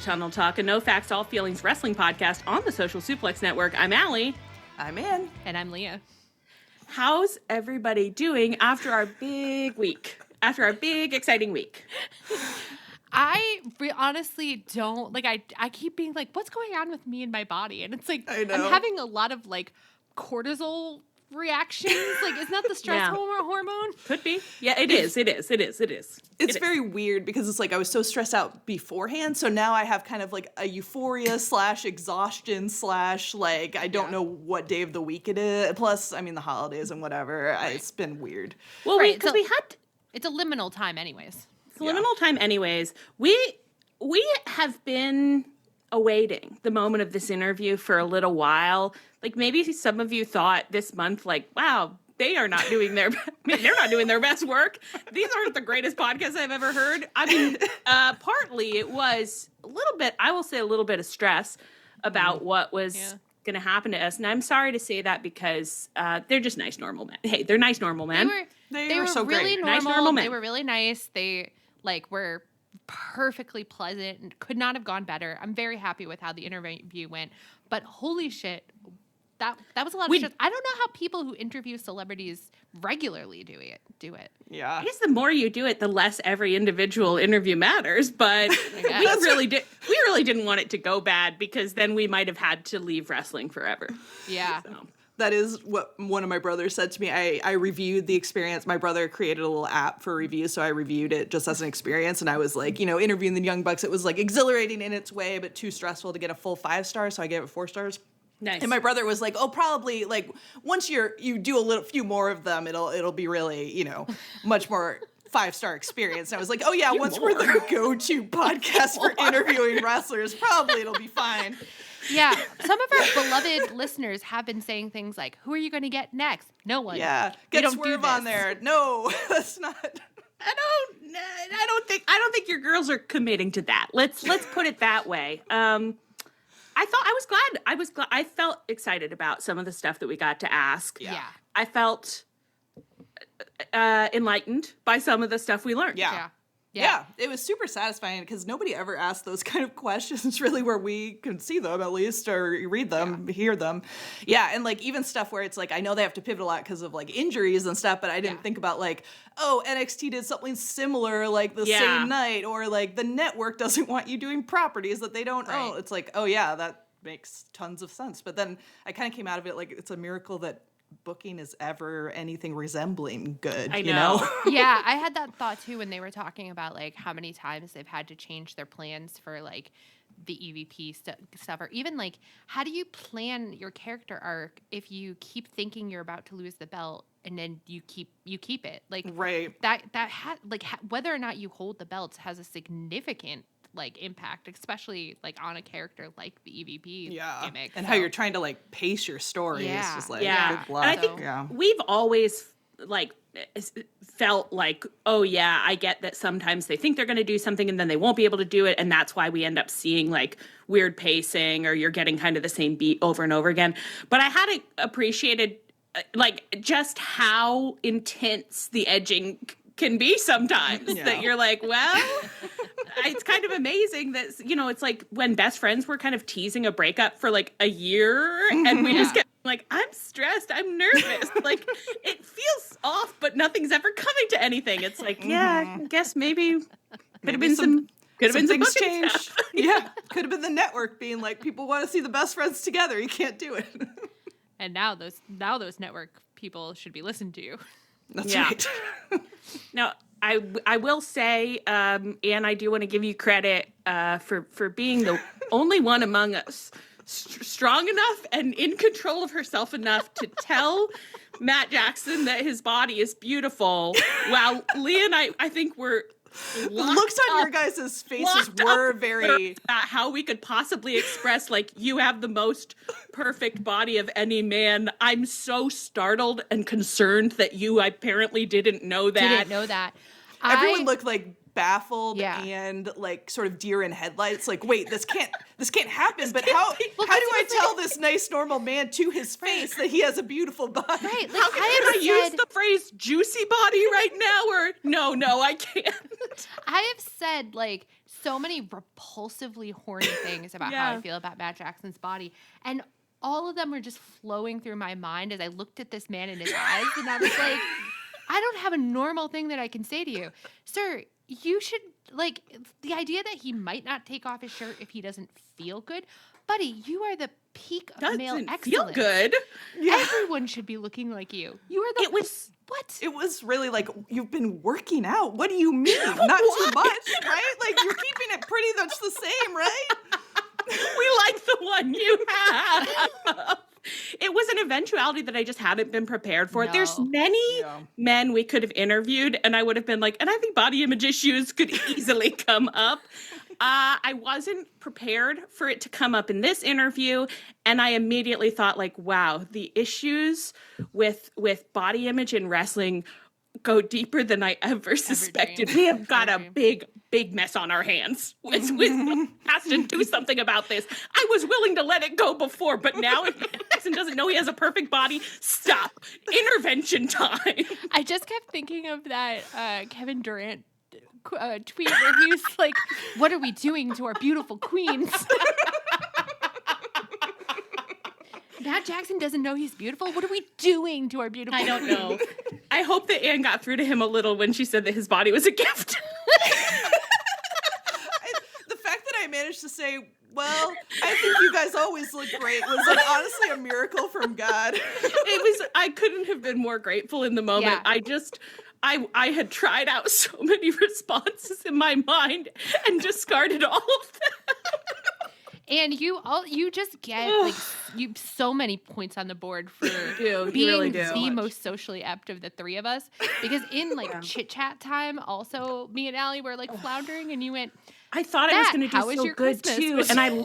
Tunnel Talk, a no facts, all feelings wrestling podcast on the Social Suplex Network. I'm Allie. I'm Ann. And I'm Leah. How's everybody doing after our big week? After our big, exciting week? I honestly don't, like, I keep being like, what's going on with me and my body? And it's like, I'm having a lot of, like, cortisol reactions. Like, isn't that the stress hormone? Could be. Yeah, it is. It's very weird because it's like I was so stressed out beforehand, so now I have kind of like a euphoria / exhaustion / like I don't know what day of the week it is. Plus, I mean, the holidays and whatever. It's been weird. Well, because we had... It's a liminal time anyways. We have been awaiting the moment of this interview for a little while. Like, maybe some of you thought this month, like, wow, they're not doing their best work. These aren't the greatest podcasts I've ever heard. I mean, partly it was a little bit of stress about what was going to happen to us. And I'm sorry to say that because they're just nice, normal men. Hey, they're nice, normal men. They were so really great. Nice, normal men. They were really nice. They, like, were perfectly pleasant and could not have gone better. I'm very happy with how the interview went. But holy shit, that was a lot of shit. I don't know how people who interview celebrities regularly do it. Yeah. I guess the more you do it, the less every individual interview matters. But we really didn't want it to go bad because then we might have had to leave wrestling forever. Yeah. So. That is what one of my brothers said to me. I reviewed the experience. My brother created a little app for reviews, so I reviewed it just as an experience. And I was like, interviewing the Young Bucks, it was like exhilarating in its way, but too stressful to get a full 5 stars. So I gave it 4 stars. Nice. And my brother was like, "Oh, probably like once you do a few more of them, it'll be really much more 5-star experience." And I was like, "Oh yeah, once we're the go-to podcast for interviewing wrestlers, probably it'll be fine." Yeah, some of our beloved listeners have been saying things like, "Who are you going to get next?" No one. Yeah, get Swerve on there. No, that's not. I don't think your girls are committing to that. Let's put it that way. I felt excited about some of the stuff that we got to ask. Yeah. I felt enlightened by some of the stuff we learned. Yeah, it was super satisfying because nobody ever asked those kind of questions really where we can see them at least or read them, hear them. Yeah, and like even stuff where it's like I know they have to pivot a lot because of like injuries and stuff, but I didn't think about like, oh, NXT did something similar like the same night, or like the network doesn't want you doing properties that they don't own. It's like, oh yeah, that makes tons of sense. But then I kind of came out of it like it's a miracle that booking is ever anything resembling good. I know. Yeah, I had that thought too when they were talking about like how many times they've had to change their plans for like the EVP stuff, or even like how do you plan your character arc if you keep thinking you're about to lose the belt and then you keep it, like whether or not you hold the belts has a significant like impact, especially like on a character like the EVP gimmick. And how you're trying to like pace your story. It's just like, and I think Yeah. we've always like felt like, oh yeah, I get that sometimes they think they're going to do something and then they won't be able to do it. And that's why we end up seeing like weird pacing or you're getting kind of the same beat over and over again. But I hadn't appreciated like just how intense the edging can be sometimes that you're like, well, it's kind of amazing that, it's like when best friends were kind of teasing a breakup for like a year and we just get like, I'm stressed, I'm nervous. Like it feels off, but nothing's ever coming to anything. It's like, I guess maybe could have been some things changed. Yeah. Could have been the network being like, people want to see the best friends together. You can't do it. And now those network people should be listened to. That's right. Now, I will say, and I do want to give you credit for being the only one among us strong enough and in control of herself enough to tell Matt Jackson that his body is beautiful, while Leah and I think were looks on your guys' faces were very how we could possibly express like you have the most perfect body of any man. I'm so startled and concerned that you apparently didn't know that. Everyone looked like baffled and like sort of deer in headlights. Like, wait, this can't happen. But how do I tell this nice normal man to his face that he has a beautiful body? Right. Like, How can I use the phrase juicy body right now? Or no, I can't. I have said like so many repulsively horny things about how I feel about Matt Jackson's body. And all of them were just flowing through my mind as I looked at this man in his eyes. And I was like, I don't have a normal thing that I can say to you. Sir, you should, like, the idea that he might not take off his shirt if he doesn't feel good. Buddy, you are the peak of male excellence. Feel good. Yeah. Everyone should be looking like you. You are the... It was... What? It was really like, you've been working out. What do you mean? Not too much, right? Like, you're keeping it pretty much the same, right? We like the one you have. It was an eventuality that I just hadn't been prepared for. No. There's many men we could have interviewed, and I would have been like, and I think body image issues could easily come up. I wasn't prepared for it to come up in this interview, and I immediately thought, like, wow, the issues with body image in wrestling go deeper than I ever suspected. dreamed. We have got Ever a big mess on our hands. With has to do something about this. I was willing to let it go before, but now if Jackson doesn't know he has a perfect body, stop. Intervention time. I just kept thinking of that Kevin Durant tweet where he was like, what are we doing to our beautiful queens? Matt Jackson doesn't know he's beautiful. What are we doing to our beautiful I don't queens? know. I hope that Anne got through to him a little when she said that his body was a gift. The fact that I managed to say, well, I think you guys always look great was like, honestly a miracle from God. I couldn't have been more grateful in the moment. Yeah. I had tried out so many responses in my mind and discarded all of them. And you just get like so many points on the board for being really do. the most socially apt of the three of us. Because in like chit chat time, also me and Allie were like floundering, and you went, I thought I was going to how do was so your good Christmas? too, and I We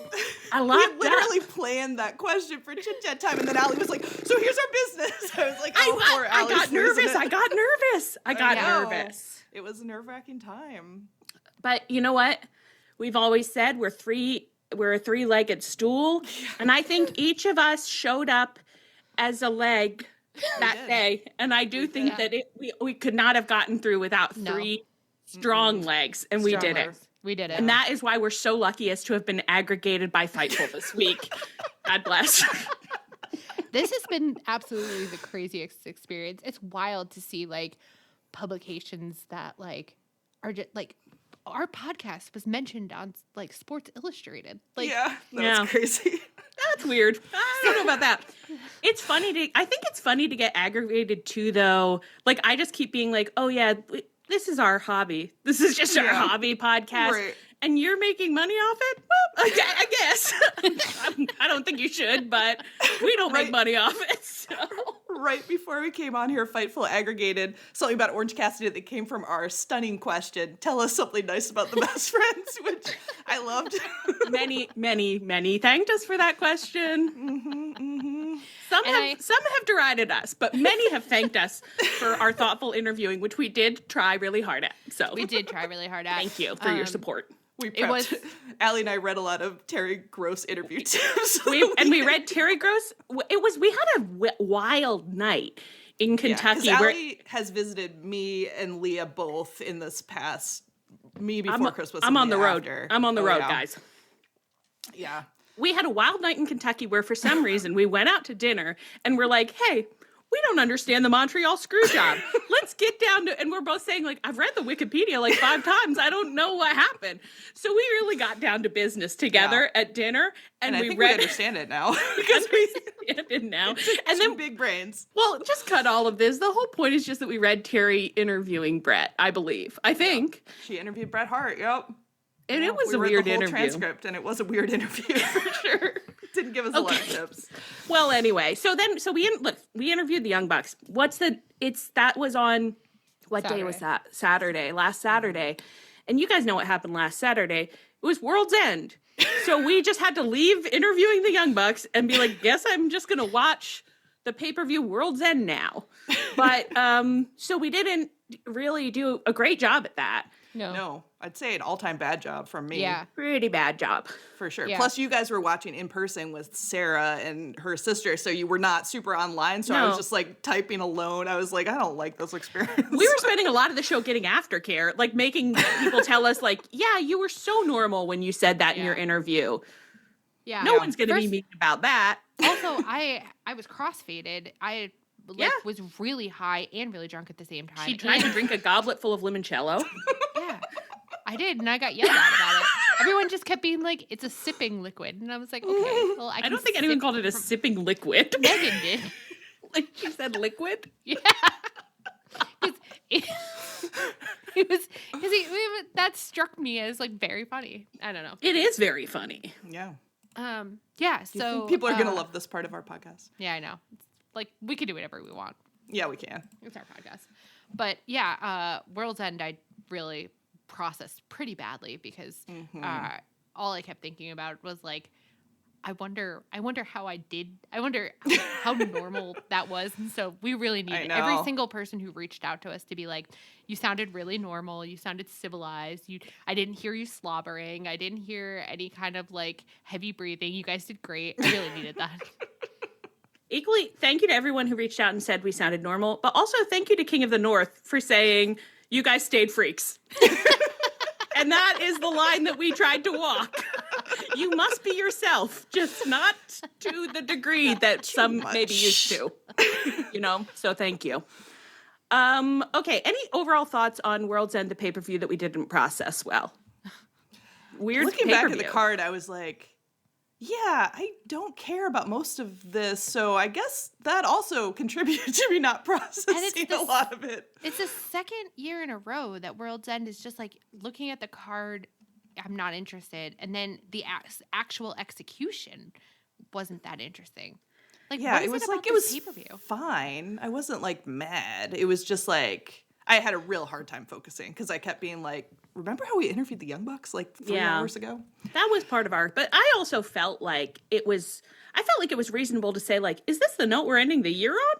locked literally up. planned that question for chit chat time, and then Allie was like, so here's our business. I was like, oh, poor I Allie's got nervous. losing it. I got know. nervous. It was a nerve-wracking time. But you know what? We've always said we're a three-legged stool, and I think each of us showed up as a leg that day, and I do think that we could not have gotten through without three strong legs, and we did it. we did it. And that is why we're so lucky as to have been aggregated by Fightful this week. God bless. This has been absolutely the craziest experience. It's wild to see like publications that like are just like our podcast was mentioned on like Sports Illustrated. Like, Yeah, that was crazy. That's weird. I don't know about that. I think it's funny to get aggravated too, though. Like, I just keep being like, oh yeah, this is our hobby. This is just our hobby podcast. Right. And you're making money off it? Well, I guess. I don't think you should, but we don't make money off it. So. Right before we came on here, Fightful aggregated something about Orange Cassidy that came from our stunning question. Tell us something nice about the best friends, which I loved. Many thanked us for that question. Some have derided us, but many have thanked us for our thoughtful interviewing, which we did try really hard at. So we did try really hard at. Thank you for your support. We prepped. Allie and I read a lot of Terry Gross interview tips. We read Terry Gross. We had a wild night in Kentucky. Yeah, Allie has visited me and Leah both in this past before Christmas. I'm on the road. After. I'm on the road, guys. Yeah. We had a wild night in Kentucky where for some reason we went out to dinner and we're like, hey, we don't understand the Montreal screw job. Let's get down to, and we're both saying like, I've read the Wikipedia like 5 times. I don't know what happened. So we really got down to business together at dinner. And I think we understand it now. because we understand it now. And then big brains. Well, just cut all of this. The whole point is just that we read Terry interviewing Brett, I believe. I think. She interviewed Bret Hart, yep. And it was a read weird the whole interview. Transcript, and it was a weird interview for sure. Didn't give us a lot of tips. Well, anyway, so we interviewed the Young Bucks. That was on what day was that? Last Saturday. And you guys know what happened last Saturday. It was World's End. So we just had to leave interviewing the Young Bucks and be like, guess I'm just going to watch the pay-per-view World's End now. But so we didn't really do a great job at that. No, I'd say an all-time bad job from me. Yeah. Pretty bad job. For sure. Yeah. Plus, you guys were watching in person with Sarah and her sister, so you were not super online. So I was No. just like typing alone. I was like, I don't like this experience. We were spending a lot of the show getting aftercare, like making people tell us, like, yeah, you were so normal when you said that in your interview. Yeah. No one's going to be mean about that. Also, I was crossfaded. I was really high and really drunk at the same time. She tried to drink a goblet full of limoncello. Yeah, I did, and I got yelled at about it. Everyone just kept being like, "It's a sipping liquid," and I was like, "Okay, well, I don't think anyone called it a sipping liquid. Megan did. Like she said liquid. Yeah, it was that struck me as like very funny. I don't know. It is very funny. Yeah. Yeah. Do you So think people are going to love this part of our podcast? Yeah, I know. It's like we could do whatever we want. Yeah, we can. It's our podcast. But yeah, World's End I really processed pretty badly because all I kept thinking about was like, I wonder how I did. I wonder how normal that was. And so we really needed every single person who reached out to us to be like, you sounded really normal. You sounded civilized. I didn't hear you slobbering. I didn't hear any kind of like heavy breathing. You guys did great. I really needed that. Equally, thank you to everyone who reached out and said we sounded normal, but also thank you to King of the North for saying you guys stayed freaks. And that is the line that we tried to walk. You must be yourself, just not to the degree that some may be used to. So thank you. Okay, any overall thoughts on World's End, the pay-per-view that we didn't process well? Weird Looking back at pay-per-view. the card, I was like, yeah, I don't care about most of this, so I guess that also contributed to me not processing a lot of it. It's the second year in a row that World's End is just like looking at the card, I'm not interested, and then the actual execution wasn't that interesting. Like, Yeah, what is it was about like it this was pay-per-view? fine. I wasn't like mad. It was just like I had a real hard time focusing because I kept being like, remember how we interviewed the Young Bucks like 3 hours ago? That was part of our, but I also felt like it was reasonable to say, like, is this the note we're ending the year on?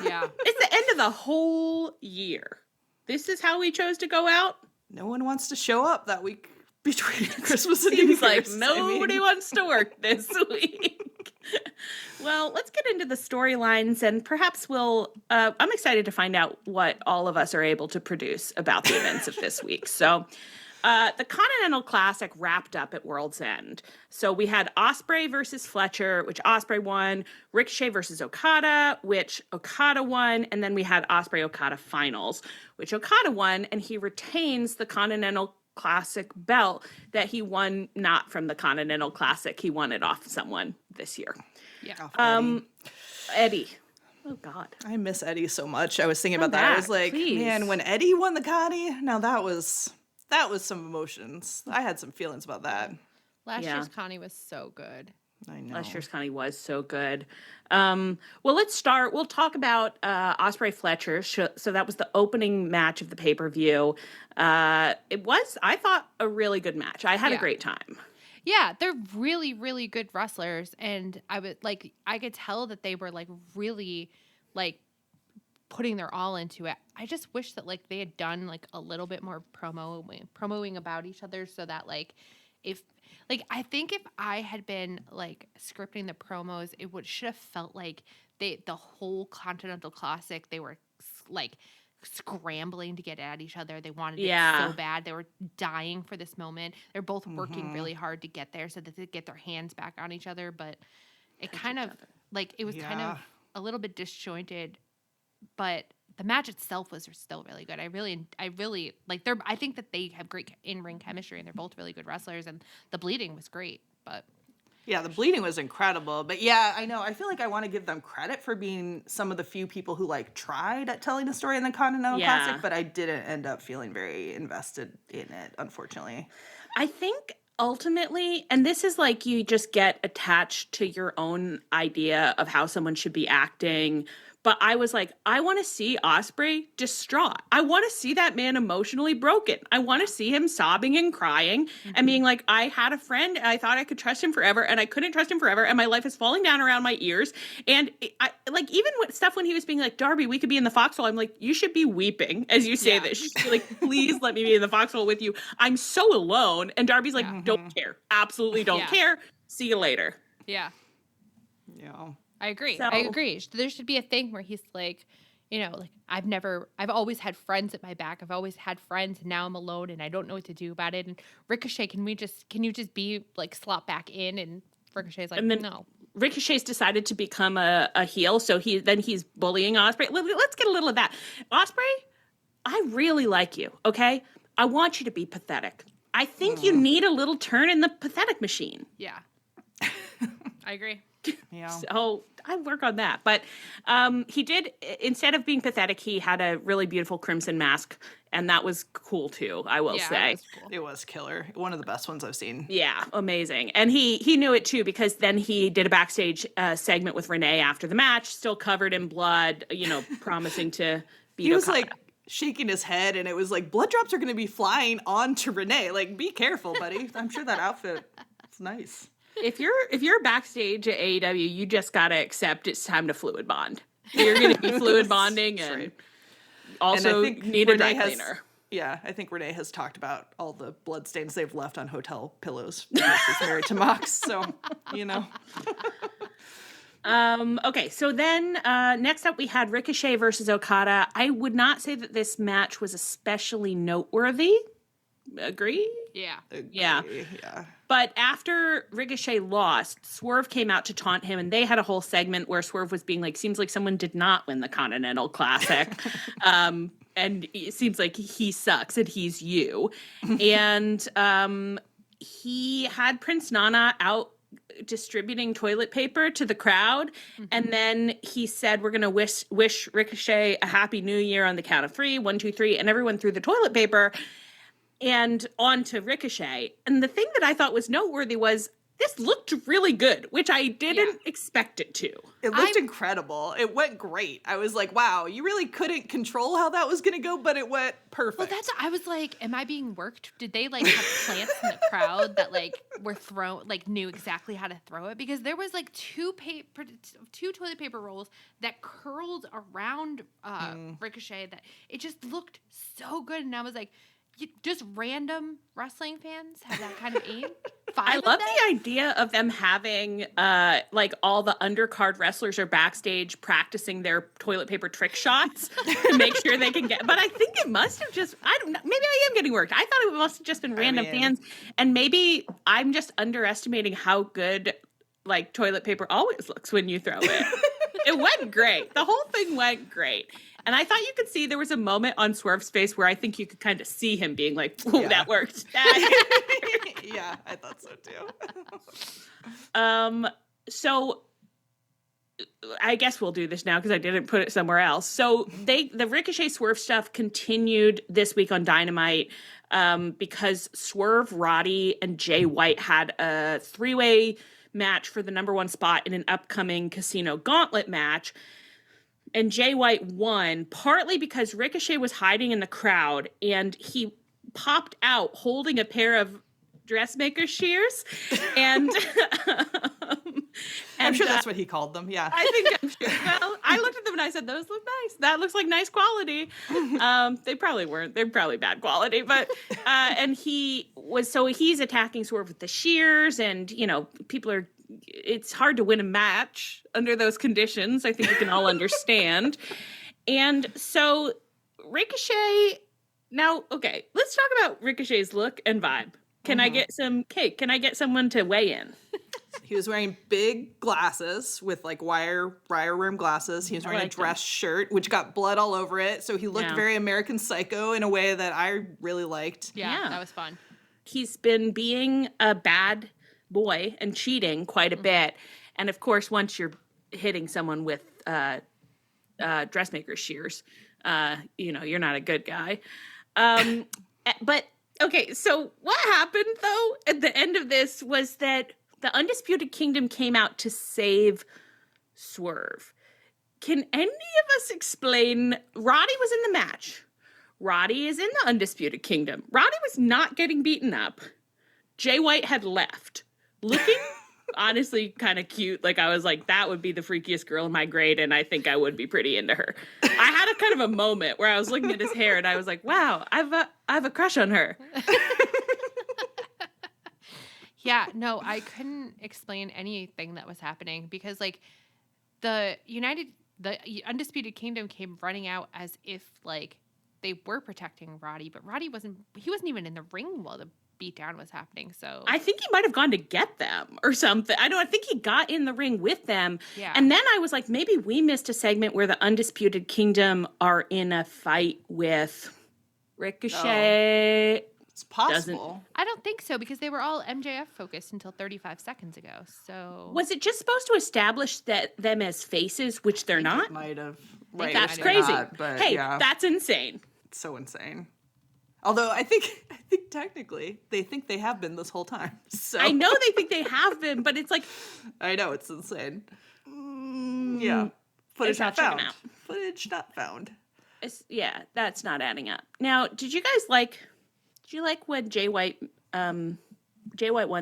Yeah. It's the end of the whole year. This is how we chose to go out? No one wants to show up that week between Christmas and New Year's. Seems like nobody wants to work this week. Well, let's get into the storylines, and perhaps I'm excited to find out what all of us are able to produce about the events of this week. So the Continental Classic wrapped up at World's End. So we had Ospreay versus Fletcher, which Ospreay won, Ricochet versus Okada, which Okada won, and then we had Ospreay-Okada finals, which Okada won, and he retains the Continental Classic belt that he won not from the Continental Classic. He won it off someone this year. Yeah. Eddie. Oh, God. I miss Eddie so much. I was thinking about that. back, I was like, please. man, when Eddie won the Connie, now that was some emotions. I had some feelings about that. Last year's Connie was so good. I know. Last year's Connie was so good. Well, let's start. We'll talk about Ospreay Fletcher. So that was the opening match of the pay-per-view. It was, I thought, a really good match. I had a great time. Yeah, they're really, really good wrestlers, and I could tell that they were like really like putting their all into it. I just wish that like they had done like a little bit more promoing about each other, so that like I think if I had been like scripting the promos, it should have felt like the whole Continental Classic, they were like scrambling to get at each other. They wanted it so bad. They were dying for this moment. They're both working really hard to get there so that they get their hands back on each other, but it kind of like it was kind of a little bit disjointed, but the match itself was still really good. I really like I think that they have great in-ring chemistry, and they're both really good wrestlers, and the bleeding was great, but yeah, the bleeding was incredible. But yeah, I know. I feel like I want to give them credit for being some of the few people who like tried at telling a story in the Continental Classic, but I didn't end up feeling very invested in it, unfortunately. I think ultimately, and this is like you just get attached to your own idea of how someone should be acting But I was like, I want to see Ospreay distraught. I want to see that man emotionally broken. I want to see him sobbing and crying and being like, I had a friend and I thought I could trust him forever and I couldn't trust him forever and my life is falling down around my ears. And I like, even with stuff when he was being like, Darby, we could be in the foxhole. I'm like, you should be weeping as you say this. You should be like, please let me be in the foxhole with you. I'm so alone. And Darby's like, don't care. Absolutely don't care. See you later. Yeah. Yeah. I agree. I agree. There should be a thing where he's like, you know, like I've always had friends at my back. I've always had friends, and now I'm alone and I don't know what to do about it. And Ricochet, can you just be like slot back in? And Ricochet's like, no. Ricochet's decided to become a heel, so he's bullying Ospreay. Let's get a little of that. Ospreay, I really like you, okay? I want you to be pathetic. I think you need a little turn in the pathetic machine. Yeah. I agree. Yeah. So I work on that. But he did, instead of being pathetic, he had a really beautiful crimson mask. And that was cool too, I will say. Cool. It was killer. One of the best ones I've seen. Yeah, amazing. And he knew it too, because then he did a backstage segment with Renee after the match, still covered in blood, you know, promising to beat He was Okada. like shaking his head, and it was like, blood drops are going to be flying onto Renee. Like, be careful, buddy. I'm sure that outfit is nice. If you're backstage at AEW, you just gotta accept it's time to fluid bond. You're gonna be fluid bonding and also and need a dry cleaner. Yeah, I think Renee has talked about all the blood stains they've left on hotel pillows because she's married to Mox. So, you know. Okay, so then next up we had Ricochet versus Okada. I would not say that this match was especially noteworthy. Agree? Yeah. Yeah. But after Ricochet lost, Swerve came out to taunt him, and they had a whole segment where Swerve was being like, seems like someone did not win the Continental Classic. And it seems like he sucks and he's you. And he had Prince Nana out distributing toilet paper to the crowd. And then he said, we're going to wish Ricochet a happy new year on the count of 3, 1, 2, 3. And everyone threw the toilet paper and on to Ricochet. And the thing that I thought was noteworthy was this looked really good, which I didn't expect it to. It looked incredible. It went great. I was like, wow, you really couldn't control how that was going to go, but it went perfect. Well, I was like, am I being worked? Did they like have plants in the crowd that like were thrown, like knew exactly how to throw it? Because there was like two toilet paper rolls that curled around Ricochet that it just looked so good. And I was like, just random wrestling fans have that kind of aim? I love the idea of them having like all the undercard wrestlers are backstage practicing their toilet paper trick shots to make sure they can get. But I think it must have just, I don't know, maybe I am getting worked. I thought it must have just been random fans. And maybe I'm just underestimating how good like toilet paper always looks when you throw it. It went great. The whole thing went great. And I thought you could see there was a moment on Swerve's face where I think you could kind of see him being like, "Ooh, that worked." Yeah, I thought so too. So I guess we'll do this now because I didn't put it somewhere else. So the Ricochet Swerve stuff continued this week on Dynamite because Swerve, Roddy, and Jay White had a 3-way match for the #1 spot in an upcoming Casino Gauntlet match. And Jay White won, partly because Ricochet was hiding in the crowd, and he popped out holding a pair of dressmaker shears. And I'm sure that's what he called them, yeah. I'm sure. Well, I looked at them and I said, those look nice. That looks like nice quality. They probably weren't. They're probably bad quality. But and he's attacking Swerve with the shears, and, you know, it's hard to win a match under those conditions. I think we can all understand. And so Ricochet, now, okay, let's talk about Ricochet's look and vibe. Can I get some cake? Can I get someone to weigh in? He was wearing big glasses with like wire rim glasses. He was wearing a dress shirt, which got blood all over it. So he looked very American Psycho in a way that I really liked. Yeah, that was fun. He's been being a bad boy and cheating quite a bit. And of course, once you're hitting someone with dressmaker shears, you're not a good guy. But okay, so what happened though at the end of this was that the Undisputed Kingdom came out to save Swerve. can any of us explain? Roddy was in the match. Roddy is in the Undisputed Kingdom. Roddy was not getting beaten up. Jay White had left. Looking honestly kind of cute. Like, I was like, that would be the freakiest girl in my grade, and I think I would be pretty into her. I had a kind of a moment where I was looking at his hair, and I was like, wow, I have a crush on her. Yeah, no, I couldn't explain anything that was happening because, like, the Undisputed Kingdom came running out as if, like, they were protecting Roddy, but Roddy wasn't even in the ring while the beatdown was happening. So I think he might have gone to get them or something. I think he got in the ring with them. Yeah. And then I was like, maybe we missed a segment where the Undisputed Kingdom are in a fight with Ricochet. Oh, it's possible. I don't think so because they were all MJF focused until 35 seconds ago. So Was it just supposed to establish them as faces, which they're not? Might have. Right, Right, that's they're crazy. not, but Hey, yeah, that's insane. it's so insane. Although I think technically they think they have been this whole time. So I know they think they have been, but it's like, I know it's insane. Yeah, footage not not checking found. out. Footage not found. that's not adding up. Now, did you like when Jay White won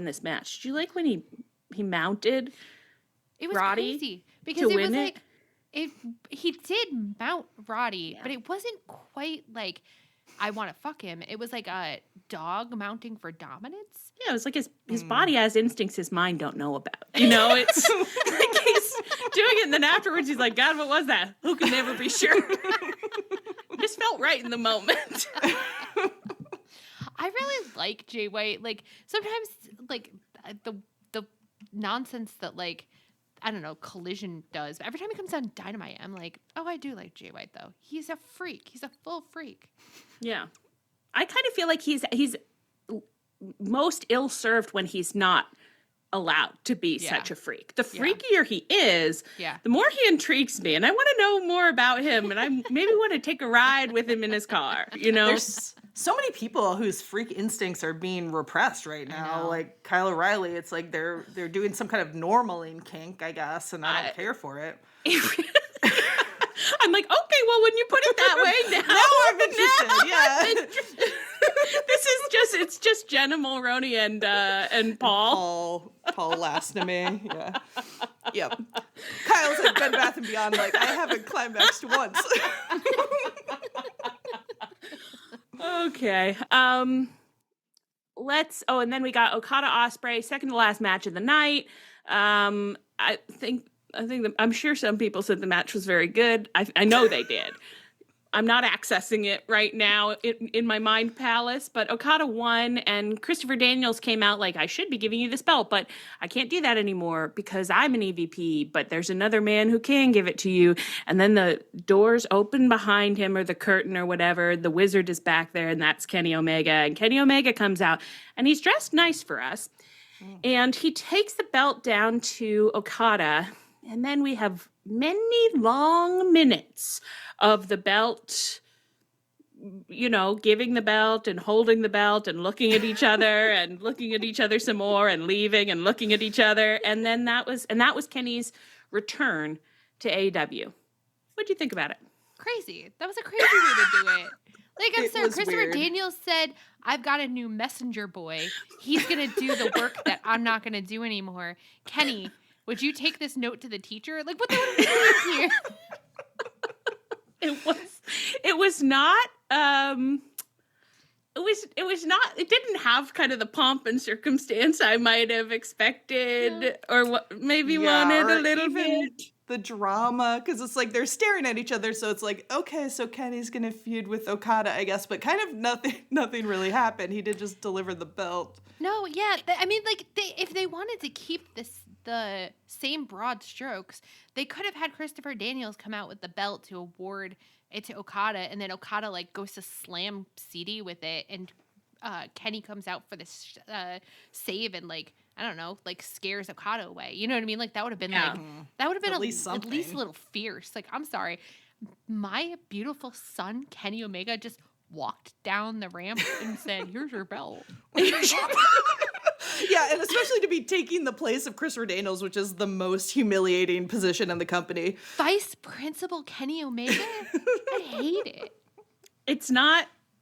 this match? Did you like when he mounted it was Roddy crazy because to it was win like he did mount Roddy, Yeah. but it wasn't quite like I want to fuck him. It was like a dog mounting for dominance. Yeah, it was like his body has instincts his mind don't know about. You know, it's like he's doing it, and then afterwards he's like, God, what was that? Who can never be sure? It just felt right in the moment. I really like Jay White. Like sometimes, like the nonsense that like I don't know Collision does. But every time he comes on Dynamite, I'm like, oh, I do like Jay White though. He's a freak. He's a full freak. Yeah, I kind of feel like he's most ill-served when he's not allowed to be such a freak. The freakier he is, the more he intrigues me, and I want to know more about him, and I maybe want to take a ride with him in his car. You know, There's so many people whose freak instincts are being repressed right now. Like Kyle O'Reilly, it's like they're doing some kind of normaling kink, I guess, and I don't care for it. I'm like, okay, well, when you put it that way, now I'm interested. Yeah. It's just Jenna Mulroney and Paul. Paul Lastamy. Yeah. Yep. Kyle's at Bed Bath and Beyond. Like, I haven't climaxed once. Okay. And then we got Okada Ospreay, second to last match of the night. I'm sure some people said the match was very good. I know they did. I'm not accessing it right now in my mind palace, but Okada won, and Christopher Daniels came out like, I should be giving you this belt, but I can't do that anymore because I'm an EVP, but there's another man who can give it to you. And then the doors open behind him, or the curtain or whatever. The Wizard is back there, and that's Kenny Omega. And Kenny Omega comes out, and he's dressed nice for us. And he takes the belt down to Okada, and then we have many long minutes of the belt, you know, giving the belt and holding the belt and looking at each other and looking at each other some more and leaving and looking at each other. And then that was Kenny's return to AEW. What'd you think about it? Crazy. That was a crazy way to do it. Like, I'm sorry, Christopher weird. Daniels said, I've got a new messenger boy. He's going to do the work that I'm not going to do anymore. Kenny, would you take this note to the teacher? Like, what the hell are you doing here? It didn't have kind of the pomp and circumstance I might have expected or what maybe wanted or a little even bit. the drama, because it's like they're staring at each other, so it's like, okay, so Kenny's gonna feud with Okada, I guess, but kind of nothing really happened. He did just deliver the belt. No, yeah. I mean, like, if they wanted to keep the same broad strokes, they could have had Christopher Daniels come out with the belt to award it to Okada, and then Okada, like, goes to slam CD with it, and Kenny comes out for this save and, like, I don't know, like, scares Okada away. You know what I mean? Like, that would have been, like, that would have been at least a little fierce. Like, I'm sorry. My beautiful son, Kenny Omega, just walked down the ramp and said, here's your belt. Yeah, and especially to be taking the place of Chris Daniels, which is the most humiliating position in the company. Vice Principal Kenny Omega? I hate it.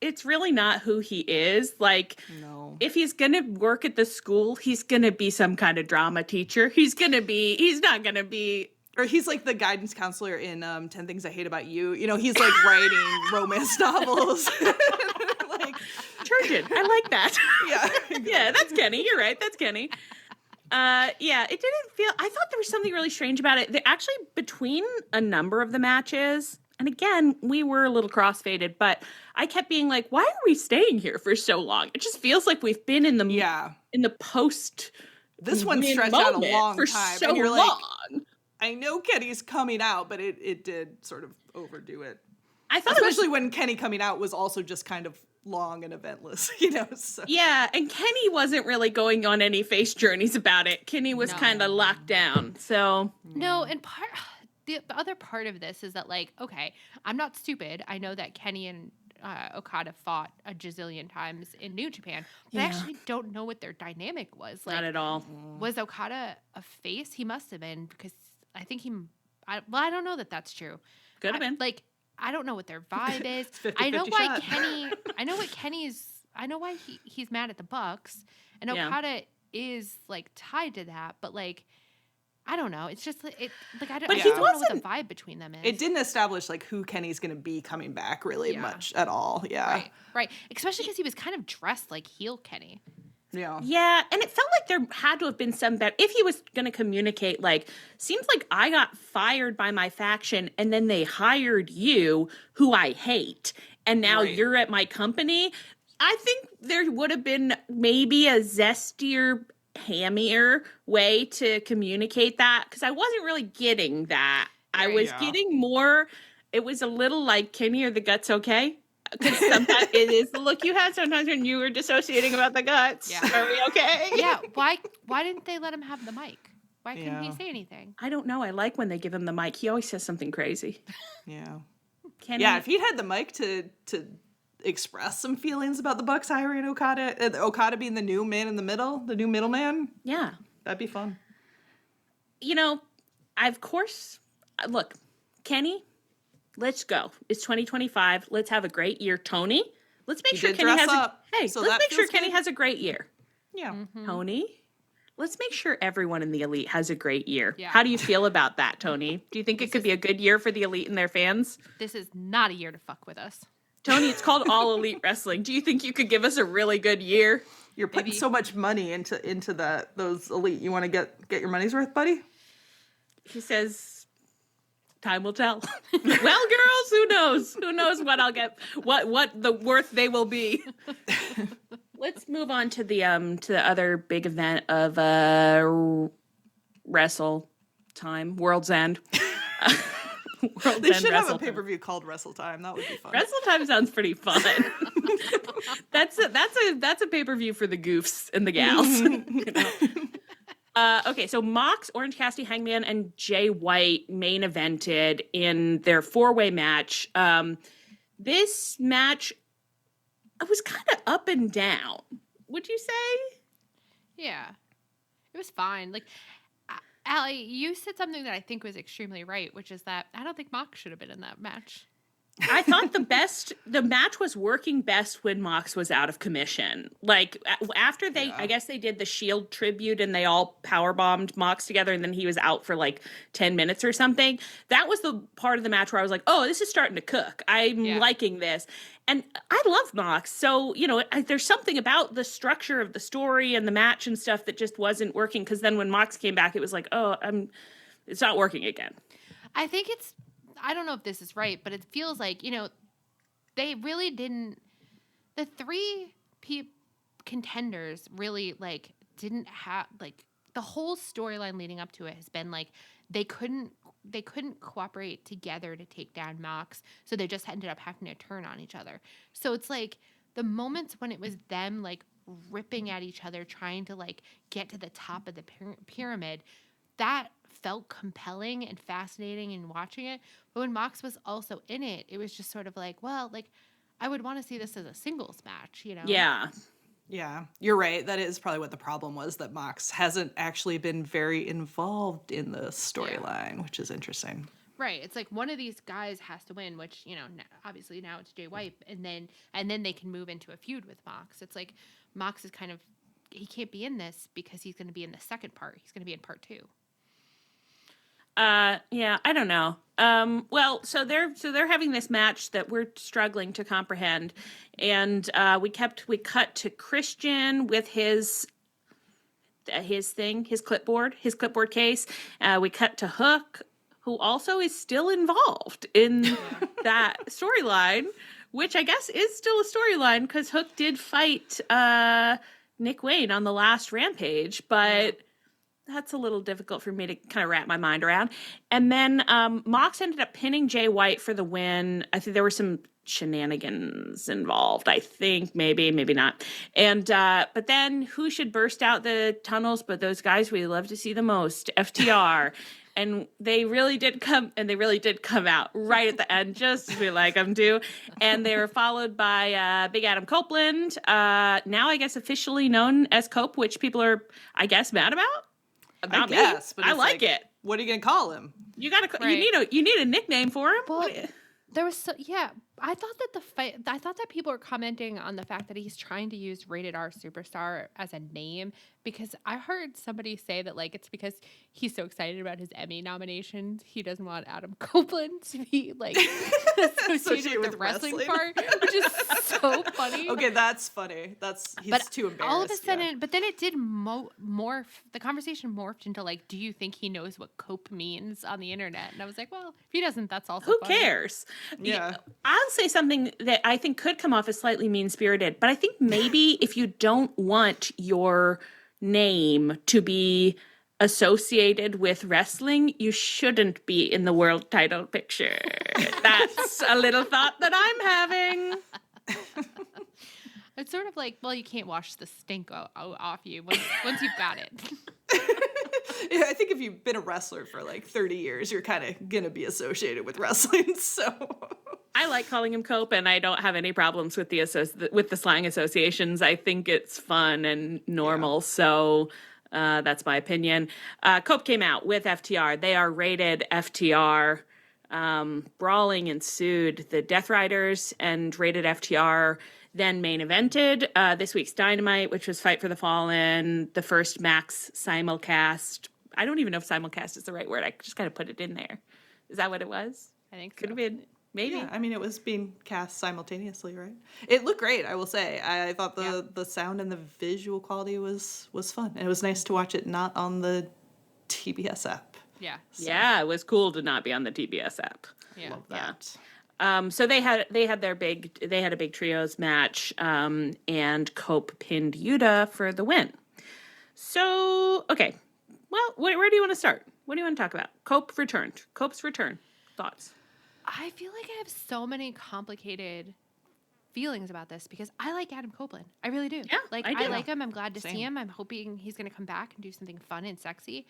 It's really not who he is. Like, No. if he's going to work at the school, he's going to be some kind of drama teacher. He's not going to be. Or he's like the guidance counselor in 10 Things I Hate About You. You know, he's like writing romance novels. Like, Turgid. I like that. yeah. Yeah, that's Kenny. You're right. That's Kenny. Yeah, it didn't feel. I thought there was something really strange about it. Actually, between a number of the matches, and again, we were a little crossfaded, but I kept being like, "Why are we staying here for so long?" It just feels like we've been in the post. This one stretched out a long for time, so and you're long. like, I know Kenny's coming out, but it did sort of overdo it. I thought, especially when Kenny coming out was also just kind of long and eventless, you know. So. Yeah, and Kenny wasn't really going on any face journeys about it. Kenny was kind of locked down. So no, and the other part of this is that, like, okay, I'm not stupid. I know that Kenny and Okada fought a gazillion times in New Japan, but I actually don't know what their dynamic was. Like, not at all. Was Okada a face? He must have been, because I think I don't know that that's true. Could have been. Like, I don't know what their vibe is. 50-50 I know why shot. I know why he's mad at the Bucks, and Okada is like tied to that, but like, I don't know. It's just I don't know what the vibe between them is. It didn't establish like who Kenny's going to be coming back really much at all. Yeah. Right. Especially because he was kind of dressed like heel Kenny. Yeah. Yeah, and it felt like there had to have been some better. If he was going to communicate, like, seems like I got fired by my faction and then they hired you, who I hate, and now you're at my company. I think there would have been maybe a zestier, hammier way to communicate that, because I wasn't really getting that. I was getting more, it was a little like, Kenny, are the guts okay? Because sometimes it is the look you had sometimes when you were dissociating about the guts. Yeah. Are we okay? Yeah. Why didn't they let him have the mic? Why couldn't he say anything? I don't know. I like when they give him the mic. He always says something crazy. Yeah. If he'd had the mic to express some feelings about the Bucks hiring Okada being the new man in the middle, the new middleman. Yeah. That'd be fun. You know, look, Kenny, let's go. It's 2025. Let's have a great year. Tony, let's make sure Kenny has a great year. Yeah. Mm-hmm. Tony, let's make sure everyone in the Elite has a great year. Yeah. How do you feel about that, Tony? Do you think it could be a good year for the Elite and their fans? This is not a year to fuck with us. Tony, it's called All Elite Wrestling. Do you think you could give us a really good year? You're putting so much money into those Elite. You want to get your money's worth, buddy? He says, time will tell. Well, girls, who knows? Who knows what I'll get, what the worth they will be. Let's move on to the other big event of Wrestle Time, World's End. They should have a pay-per-view called Wrestle Time. That would be fun. Wrestle Time sounds pretty fun. That's a pay-per-view for the goofs and the gals. You know? Okay, so Mox, Orange Cassidy, Hangman, and Jay White main evented in their 4-way match. This match was kind of up and down. Would you say? Yeah, it was fine. Like, Allie, you said something that I think was extremely right, which is that I don't think Mox should have been in that match. I thought the match was working best when Mox was out of commission. Like, after I guess they did the Shield tribute and they all powerbombed Mox together and then he was out for like 10 minutes or something. That was the part of the match where I was like, oh, this is starting to cook. I'm liking this. And I love Mox. So, you know, there's something about the structure of the story and the match and stuff that just wasn't working. Because then when Mox came back, it was like, oh, it's not working again. I think I don't know if this is right, but it feels like, you know, they really didn't, the 3 contenders really, like, didn't have, like, the whole storyline leading up to it has been, like, they couldn't cooperate together to take down Mox, so they just ended up having to turn on each other. So it's, like, the moments when it was them, like, ripping at each other, trying to, like, get to the top of the pyramid, that felt compelling and fascinating in watching it. But when Mox was also in it, it was just sort of like, well, like, I would want to see this as a singles match, you know? Yeah. Yeah, you're right. That is probably what the problem was, that Mox hasn't actually been very involved in the storyline, which is interesting. Right. It's like one of these guys has to win, which, obviously now it's Jay White, and then they can move into a feud with Mox. It's like Mox is kind of, he can't be in this because he's going to be in the second part. He's going to be in part 2. Yeah, I don't know. Well, so they're having this match that we're struggling to comprehend, and we cut to Christian with his clipboard case. We cut to Hook, who also is still involved in that storyline, which I guess is still a storyline because Hook did fight Nick Wayne on the last Rampage, but that's a little difficult for me to kind of wrap my mind around. And then Mox ended up pinning Jay White for the win. I think there were some shenanigans involved. I think maybe not. And but then who should burst out the tunnels but those guys we love to see the most, FTR. And they really did come out right at the end, just as we like them to. And they were followed by Big Adam Copeland, now I guess officially known as Cope, which people are, I guess, mad about. I guess, but I like it. What are you gonna call him? You need a nickname for him. Well, there was I thought that people were commenting on the fact that he's trying to use Rated R Superstar as a name, because I heard somebody say that like it's because he's so excited about his Emmy nominations, he doesn't want Adam Copeland to be like associated with the wrestling part, which is so funny. Okay, that's funny. He's too embarrassed. All of a sudden, but then it did morph. The conversation morphed into like, do you think he knows what Cope means on the internet? And I was like, well, if he doesn't, that's also who funny. cares? Yeah. I'll say something that I think could come off as slightly mean-spirited, but I think maybe if you don't want your name to be associated with wrestling, you shouldn't be in the world title picture. That's a little thought that I'm having. It's sort of like, well, you can't wash the stink off you once you've got it. Yeah, I think if you've been a wrestler for like 30 years, you're kind of going to be associated with wrestling, so... I like calling him Cope, and I don't have any problems with the slang associations. I think it's fun and normal, so that's my opinion. Cope came out with FTR. They are rated FTR. Brawling ensued. The Death Riders and rated FTR then main evented this week's Dynamite, which was Fight for the Fallen, the first Max simulcast. I don't even know if simulcast is the right word. I just kind of put it in there. Is that what it was? I think so. Could have been. Maybe. Yeah, I mean, it was being cast simultaneously, right? It looked great, I will say. I thought the sound and the visual quality was fun. And it was nice to watch it not on the TBS app. Yeah. So. Yeah, it was cool to not be on the TBS app. Yeah. Love that. So they had a big trios match, and Cope pinned Yuta for the win. So, okay. Well, where do you want to start? What do you want to talk about? Cope's return. Thoughts? I feel like I have so many complicated feelings about this because I like Adam Copeland. I really do. Yeah, like I do. I like him. I'm glad to Same. see him. I'm hoping he's going to come back and do something fun and sexy.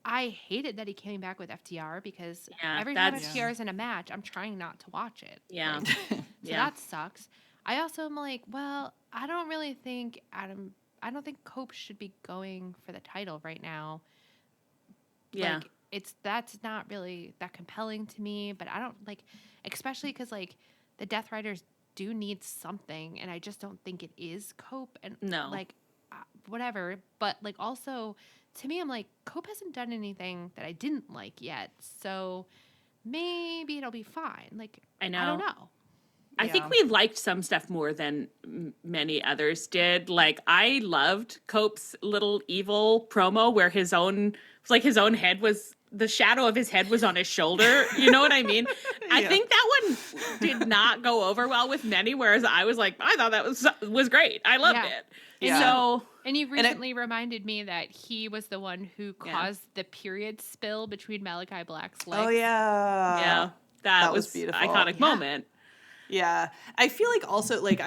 I hated that he came back with FTR because every time FTR is in a match, I'm trying not to watch it. Yeah. Like, so that sucks. I also am like, well, I don't think Cope should be going for the title right now. Yeah. Like, that's not really that compelling to me, but I don't like, especially because like the Death Riders do need something, and I just don't think it is Cope. And No. like, whatever. But like, also to me, I'm like, Cope hasn't done anything that I didn't like yet, so maybe it'll be fine. Like, I don't know. I think we liked some stuff more than many others did. Like, I loved Cope's little evil promo where his own head was, the shadow of his head was on his shoulder. You know what I mean? I think that one did not go over well with many, whereas I was like, I thought that was great. I loved it. Yeah. So, and you recently reminded me that he was the one who caused the period spill between Malachi Black's legs. Oh, yeah. Yeah. That was beautiful. Iconic moment. Yeah. I feel like also, like,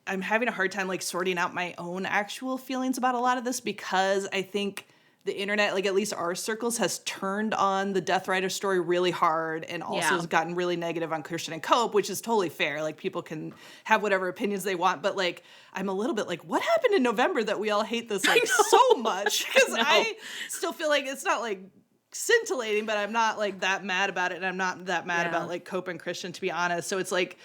I'm having a hard time, like, sorting out my own actual feelings about a lot of this because I think the internet, like at least our circles, has turned on the Death Rider story really hard and also has gotten really negative on Christian and Cope, which is totally fair. Like people can have whatever opinions they want, but like I'm a little bit like, what happened in November that we all hate this like so much? Because I still feel like it's not like scintillating, but I'm not like that mad about it, and I'm not that mad about like Cope and Christian, to be honest. So it's like,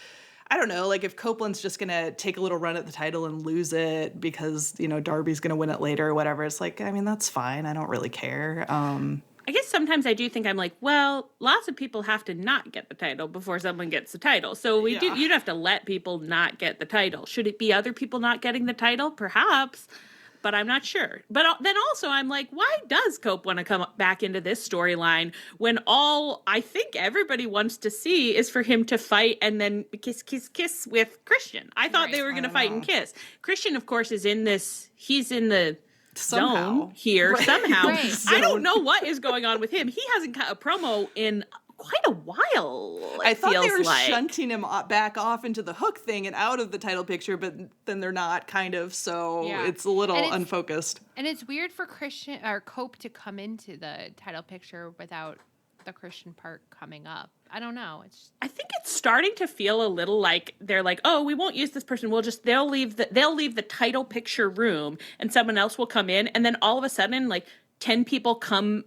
I don't know, like if Copeland's just gonna take a little run at the title and lose it because, you know, Darby's gonna win it later or whatever, it's like, I mean, that's fine. I don't really care. I guess sometimes I do think I'm like, well, lots of people have to not get the title before someone gets the title. So you'd have to let people not get the title. Should it be other people not getting the title? Perhaps. But I'm not sure. But then also I'm like, why does Cope want to come back into this storyline when all I think everybody wants to see is for him to fight and then kiss with Christian? I thought they were going to fight and kiss. Christian, of course, is in this. He's in the zone here somehow. Right. I don't know what is going on with him. He hasn't cut a promo in quite a while. I thought they were shunting him back off into the Hook thing and out of the title picture, but then they're not, kind of. So it's a little unfocused. And it's weird for Christian or Cope to come into the title picture without the Christian part coming up. I don't know. I think it's starting to feel a little like they're like, oh, we won't use this person. They'll leave the title picture room and someone else will come in, and then all of a sudden, like 10 people come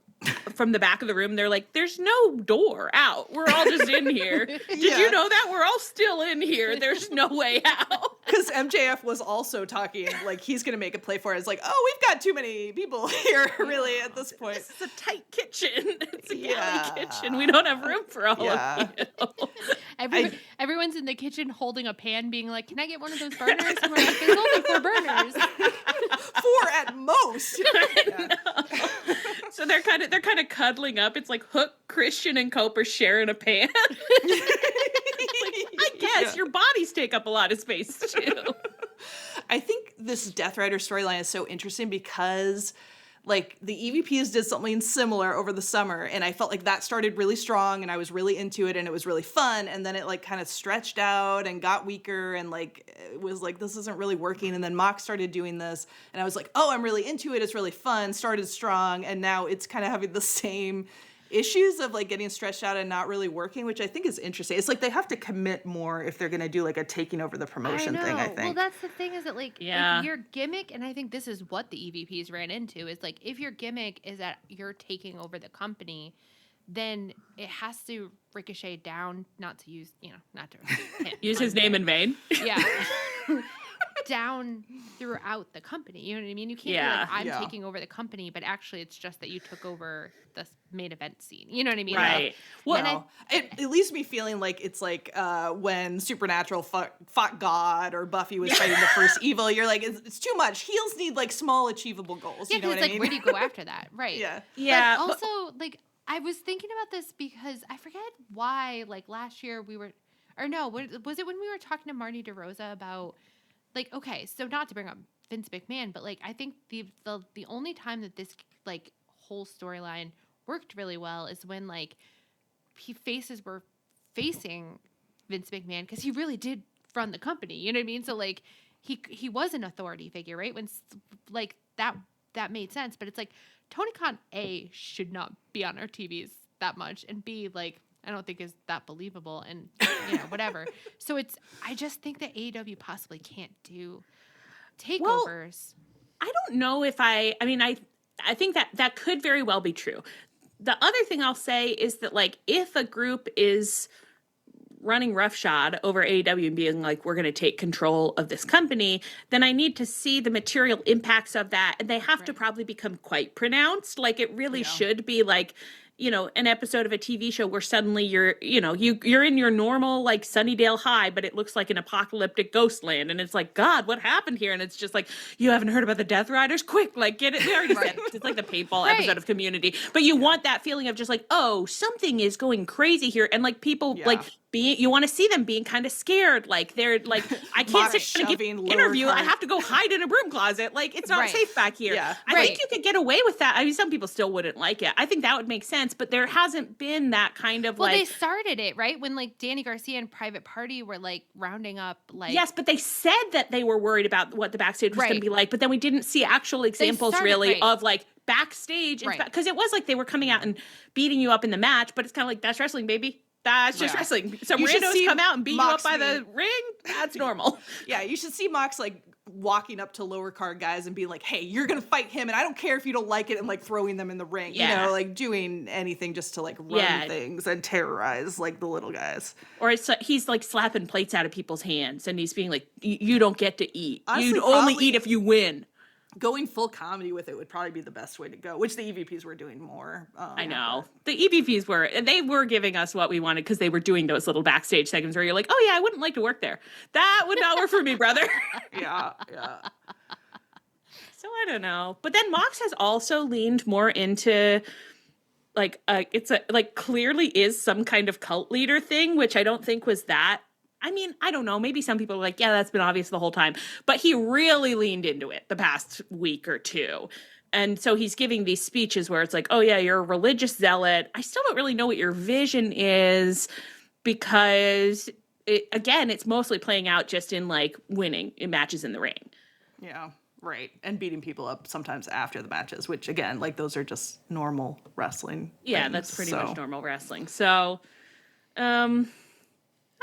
from the back of the room. They're like, there's no door out. We're all just in here. Did you know that? We're all still in here. There's no way out. Because MJF was also talking, like, he's going to make a play for it. It's like, oh, we've got too many people here, really, at this point. This is a tight kitchen. It's a galley kitchen. We don't have room for all of you. Everyone's in the kitchen holding a pan being like, can I get one of those burners? And we're like, there's only 4 burners. 4 at most. So they're kind of cuddling up. It's like Hook, Christian, and Cope are sharing a pan. I guess your bodies take up a lot of space too. I think this Death Rider storyline is so interesting because like the EVPs did something similar over the summer, and I felt like that started really strong and I was really into it and it was really fun, and then it like kind of stretched out and got weaker and like it was like, this isn't really working. And then Mox started doing this and I was like, oh, I'm really into it, it's really fun, started strong, and now it's kind of having the same issues of like getting stretched out and not really working, which I think is interesting. It's like they have to commit more if they're going to do like a taking over the promotion thing, I think. Well, that's the thing, is that like if your gimmick, and I think this is what the EVPs ran into, is like if your gimmick is that you're taking over the company, then it has to ricochet down, not to use, not to use his name in vain. Yeah. Down throughout the company. You know what I mean? You can't be like, I'm taking over the company, but actually it's just that you took over the main event scene. You know what I mean? Right. Well, it leaves me feeling like it's like when Supernatural fought God or Buffy was fighting the first evil. You're like, it's too much. Heels need like small achievable goals. Yeah, you know what it's I like, mean? where do you go after that? Right. Yeah. But also, like, I was thinking about this because I forget why, like, last year was it when we were talking to Marty DeRosa about, like, okay, so not to bring up Vince McMahon, but like I think the only time that this like whole storyline worked really well is when like faces were facing Vince McMahon, because he really did run the company. You know what I mean? So like he was an authority figure, right? When like that made sense. But it's like Tony Khan should not be on our TVs that much, and B, like, I don't think is that believable, and whatever. So I just think that AEW possibly can't do takeovers. Well, I don't know if I think that could very well be true. The other thing I'll say is that, like, if a group is running roughshod over AEW and being like, we're going to take control of this company, then I need to see the material impacts of that. And they have to probably become quite pronounced. Like, it really should be like, an episode of a TV show where suddenly you're in your normal, like, Sunnydale High, but it looks like an apocalyptic ghost land. And it's like, God, what happened here? And it's just like, you haven't heard about the Death Riders? Quick, like, get it. They already said it. It's like the paintball episode of Community. But you want that feeling of just like, oh, something is going crazy here. And like people like you want to see them being kind of scared. Like, they're like, I can't sit and give an interview. I have to go hide in a broom closet. Like, it's not safe back here. Yeah. I think you could get away with that. I mean, some people still wouldn't like it. I think that would make sense, but there hasn't been that kind of they started it, right? When like Danny Garcia and Private Party were like rounding up like. Yes, but they said that they were worried about what the backstage was going to be like, but then we didn't see actual examples really of like backstage, Right. because it was like they were coming out and beating you up in the match, but it's kind of like, that's wrestling, baby. That's just wrestling. Some You should randos see come out and beat Mox you up by the ring. That's normal. Yeah, you should see Mox like walking up to lower card guys and being like, hey, you're gonna fight him, and I don't care if you don't like it, and like throwing them in the ring. Yeah. You know, like doing anything just to like run things and terrorize like the little guys. Or he's like slapping plates out of people's hands, and he's being like, you don't get to eat. Honestly, You'd only probably- eat if you win. Going full comedy with it would probably be the best way to go, which the EVPs were doing more. I know. The EVPs were giving us what we wanted because they were doing those little backstage segments where you're like, oh yeah, I wouldn't like to work there. That would not work for me, brother. Yeah. So I don't know. But then Mox has also leaned more into like clearly is some kind of cult leader thing, which I don't think was that. I mean, I don't know. Maybe some people are like, yeah, that's been obvious the whole time. But he really leaned into it the past week or two. And so he's giving these speeches where it's like, oh, yeah, you're a religious zealot. I still don't really know what your vision is because, it's mostly playing out just in like winning in matches in the ring. Yeah, right. And beating people up sometimes after the matches, which again, like those are just normal wrestling. Yeah, things, that's pretty much normal wrestling. So,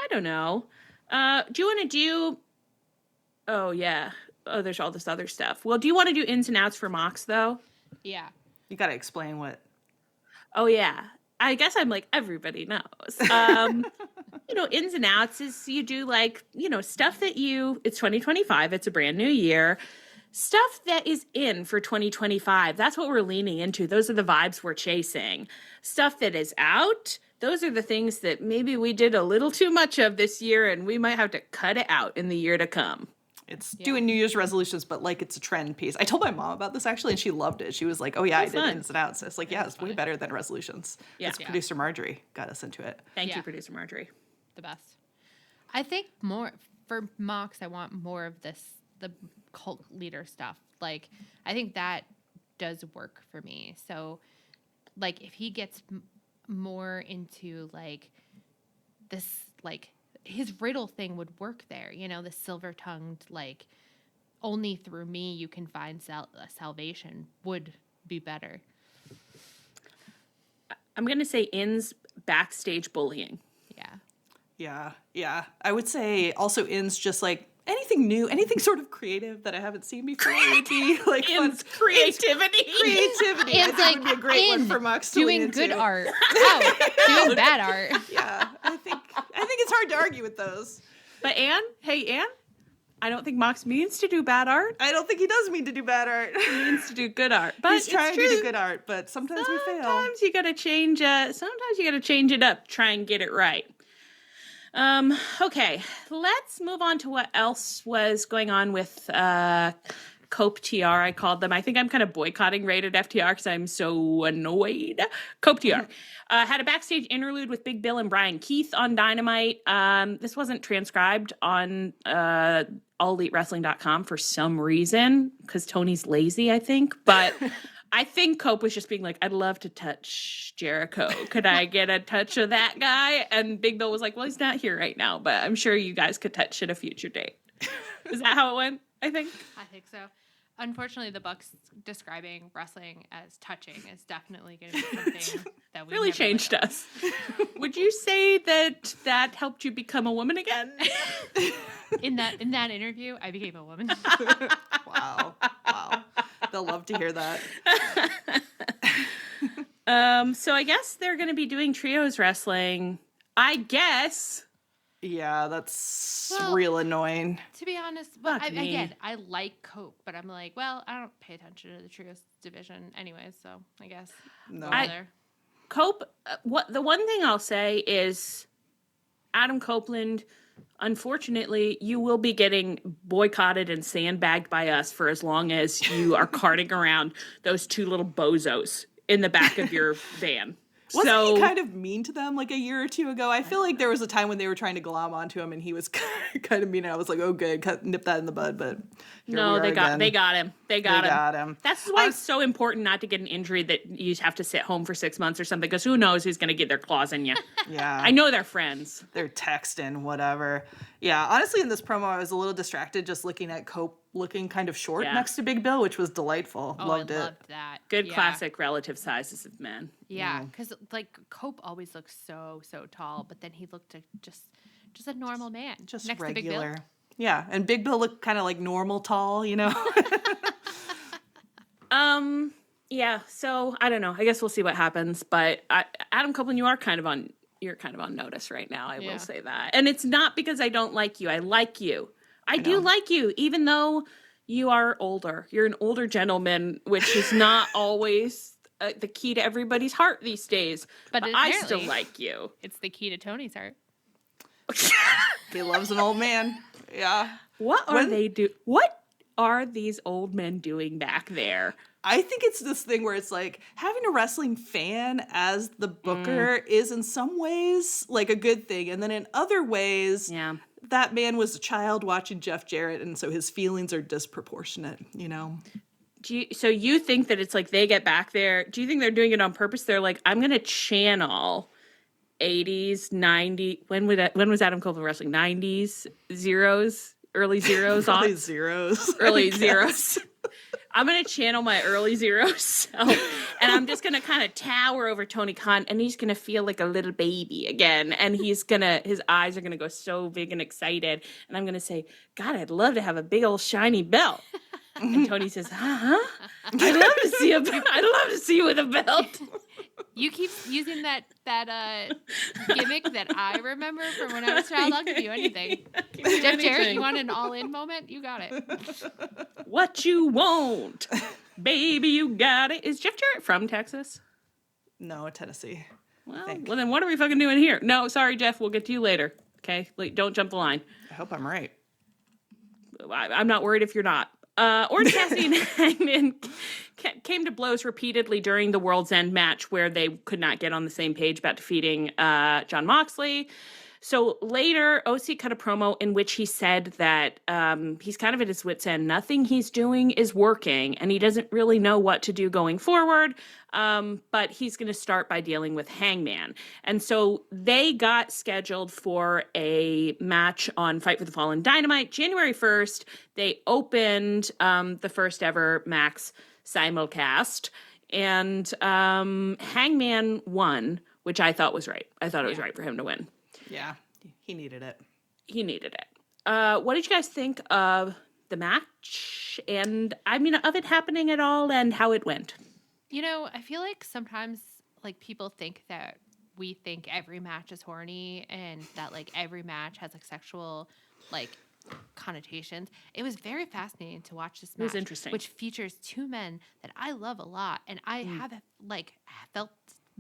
I don't know. Do you want to do... Oh, yeah. Oh, there's all this other stuff. Well, do you want to do ins and outs for Mox, though? Yeah. You got to explain what... Oh, yeah. I guess I'm like, everybody knows. Ins and outs is you do like, stuff that it's 2025. It's a brand new year. Stuff that is in for 2025. That's what we're leaning into. Those are the vibes we're chasing. Stuff that is out... Those are the things that maybe we did a little too much of this year, and we might have to cut it out in the year to come. It's doing New Year's resolutions, but like it's a trend piece. I told my mom about this actually, and she loved it. She was like, oh yeah, I did ins and outs. It's like, yeah, it's way better than resolutions. Yeah. It's producer Marjorie got us into it. Thank you, producer Marjorie. The best. I think more for Mox, I want more of the cult leader stuff. Like, I think that does work for me. So, like, if he gets more into like this, like his riddle thing would work there, the silver tongued, like only through me you can find salvation would be better. I'm gonna say ins backstage bullying. Yeah. I would say also ins just like anything new, anything sort of creative that I haven't seen before would be like ins creativity. Creativity. I think would be a great one for Mox to lean doing into. good art. Oh, doing bad art. Yeah, I think it's hard to argue with those. But Anne, I don't think Mox means to do bad art. I don't think he does mean to do bad art. He means to do good art. But he's trying to do good art, but sometimes we fail. Sometimes you gotta change. Sometimes you gotta change it up. Try and get it right. Okay, let's move on to what else was going on with Cope TR, I called them. I think I'm kind of boycotting Rated FTR because I'm so annoyed. Cope TR had a backstage interlude with Big Bill and Brian Keith on Dynamite. This wasn't transcribed on AllEliteWrestling.com for some reason because Tony's lazy, I think. But I think Cope was just being like, I'd love to touch Jericho. Could I get a touch of that guy? And Big Bill was like, well, he's not here right now, but I'm sure you guys could touch at a future date. Is that how it went? I think so. Unfortunately, the Bucks describing wrestling as touching is definitely going to be something that we really changed us. Would you say that helped you become a woman again? In that interview, I became a woman. Wow. They'll love to hear that. So I guess they're going to be doing trios wrestling. I guess. Yeah, that's real annoying. To be honest, again, I like Cope, but I'm like, well, I don't pay attention to the trios division anyways, so I guess no. Cope. The one thing I'll say is, Adam Copeland, unfortunately, you will be getting boycotted and sandbagged by us for as long as you are carting around those two little bozos in the back of your van. Wasn't he kind of mean to them like a year or two ago? I feel like there was a time when they were trying to glom onto him and he was kind of mean. I was like, oh, good, nip that in the bud. But no, they got him. They got him. That's why it's so important not to get an injury that you have to sit home for 6 months or something, because who knows who's going to get their claws in you. Yeah. I know they're friends. They're texting, whatever. Yeah, honestly, in this promo, I was a little distracted just looking at Cope looking kind of short next to Big Bill, which was delightful. Loved loved that. Good classic relative sizes of men. Yeah, because like Cope always looks so tall, but then he looked like just a normal man, just next regular. to Big Bill. Yeah, and Big Bill looked kind of like normal tall, you know. Yeah. So I don't know. I guess we'll see what happens. But Adam Copeland, you're kind of on notice right now. I will say that, and it's not because I don't like you. I like you. I do like you, even though you are older. You're an older gentleman, which is not always the key to everybody's heart these days. But I still like you. It's the key to Tony's heart. He loves an old man. Yeah. What are these old men doing back there? I think it's this thing where it's like having a wrestling fan as the booker is in some ways like a good thing. And then in other ways, that man was a child watching Jeff Jarrett. And so his feelings are disproportionate, you know? So you think that it's like they get back there. Do you think they're doing it on purpose? They're like, I'm going to channel 80s, 90s. When was Adam Cole wrestling? 90s, zeros, early zeros, early zeros. Early zeros. I'm going to channel my early zero self, and I'm just going to kind of tower over Tony Khan, and he's going to feel like a little baby again, and his eyes are going to go so big and excited, and I'm going to say, God, I'd love to have a big old shiny belt. And Tony says, I'd love to see you with a belt. You keep using that gimmick that I remember from when I was a child. I'll give you anything. Jeff Jarrett, you want an all-in moment? You got it. What you want, baby, you got it. Is Jeff Jarrett from Texas? No, Tennessee. Well, then what are we fucking doing here? No, sorry, Jeff. We'll get to you later. Okay? Don't jump the line. I hope I'm right. I'm not worried if you're not. Orange Cassidy and Hangman came to blows repeatedly during the World's End match where they could not get on the same page about defeating Jon Moxley. So later, OC cut a promo in which he said that he's kind of at his wit's end. Nothing he's doing is working, and he doesn't really know what to do going forward, but he's going to start by dealing with Hangman. And so they got scheduled for a match on Fight for the Fallen Dynamite, January 1st. They opened the first ever Max simulcast, and Hangman won, which I thought was right. I thought it was right for him to win. Yeah, he needed it. What did you guys think of the match and, of it happening at all and how it went? You know, I feel like sometimes, like, people think that we think every match is horny and that, like, every match has, like, sexual, like, connotations. It was very fascinating to watch this match. It was interesting. Which features two men that I love a lot. And I have, like, felt...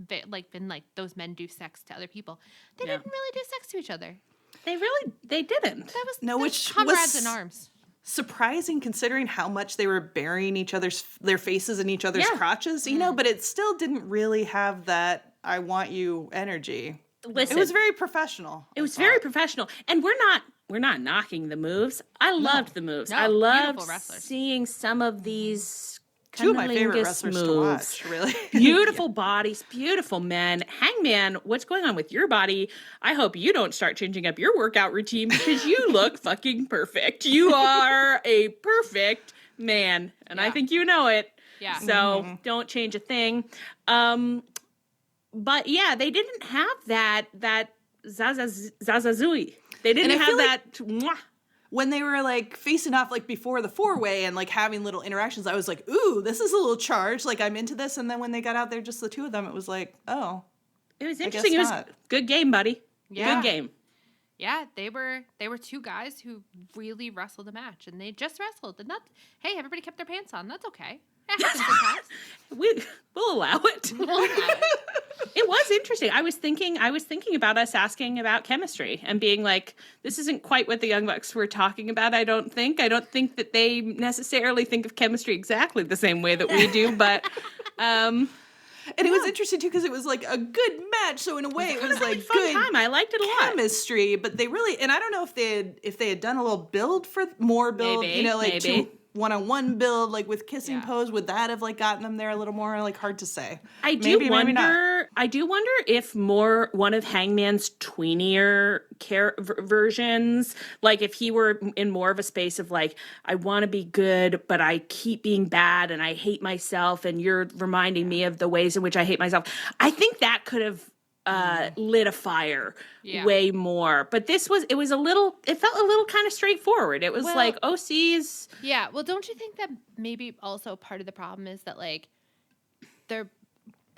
been like those men do sex to other people. They didn't really do sex to each other. They didn't. That was which comrades was in arms. Surprising considering how much they were burying their faces in each other's crotches, you know, but it still didn't really have that I want you energy. Listen, it was very professional. It was very professional. And we're not knocking the moves. I loved the moves. I loved seeing some of these two of my favorite wrestlers moves. To watch, really. Beautiful bodies, beautiful men. Hangman, what's going on with your body? I hope you don't start changing up your workout routine because you look fucking perfect. You are a perfect man, and I think you know it. Yeah. So don't change a thing. But yeah, they didn't have that zazazui. They didn't have that. Mwah. When they were, like, facing off, like, before the four-way and, like, having little interactions, I was like, ooh, this is a little charged. Like, I'm into this. And then when they got out there, just the two of them, it was like, oh. It was interesting. It was good game, buddy. Yeah. Good game. Yeah, they were two guys who really wrestled a match. And they just wrestled. And hey, everybody kept their pants on. That's okay. That happens sometimes. We'll allow it. It was interesting. I was thinking about us asking about chemistry and being like, this isn't quite what the Young Bucks were talking about. I don't think that they necessarily think of chemistry exactly the same way that we do, but And it was interesting too because it was like a good match. So in a way, it was like fun good time. I liked it a lot. chemistry. But they really, and I don't know if they had done a little build for more build, Maybe, you know, like maybe. 2 one-on-one build, like with kissing pose. Would that have like gotten them there a little more? Like hard to say. I do Maybe, maybe not. wonder. I do wonder if one of Hangman's tweenier versions, like if he were in more of a space of like, I want to be good, but I keep being bad, and I hate myself, and you're reminding me of the ways in which I hate myself. I think that could have lit a fire way more. But it felt a little kind of straightforward. It was like OC's. Yeah. Well, don't you think that maybe also part of the problem is that like they're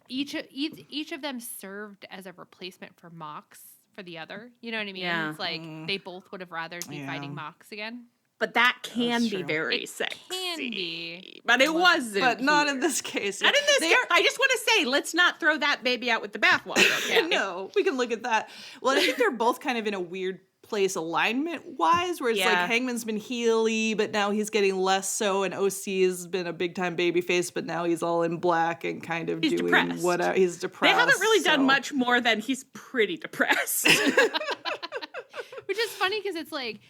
each of them served as a replacement for Mox for the other. You know what I mean? Yeah. It's like they both would have rather be fighting Mox again. But that can That's be true. very sexy. Can be. But it wasn't. But not here. in this case. Not in this case. I just want to say, let's not throw that baby out with the bathwater. Okay? No, we can look at that. Well, I think they're both kind of in a weird place alignment-wise, where it's like Hangman's been heely, but now he's getting less so, and OC has been a big-time babyface, but now he's all in black and kind of doing depressed. whatever. He's depressed. They haven't really done much more than he's pretty depressed. Which is funny because it's like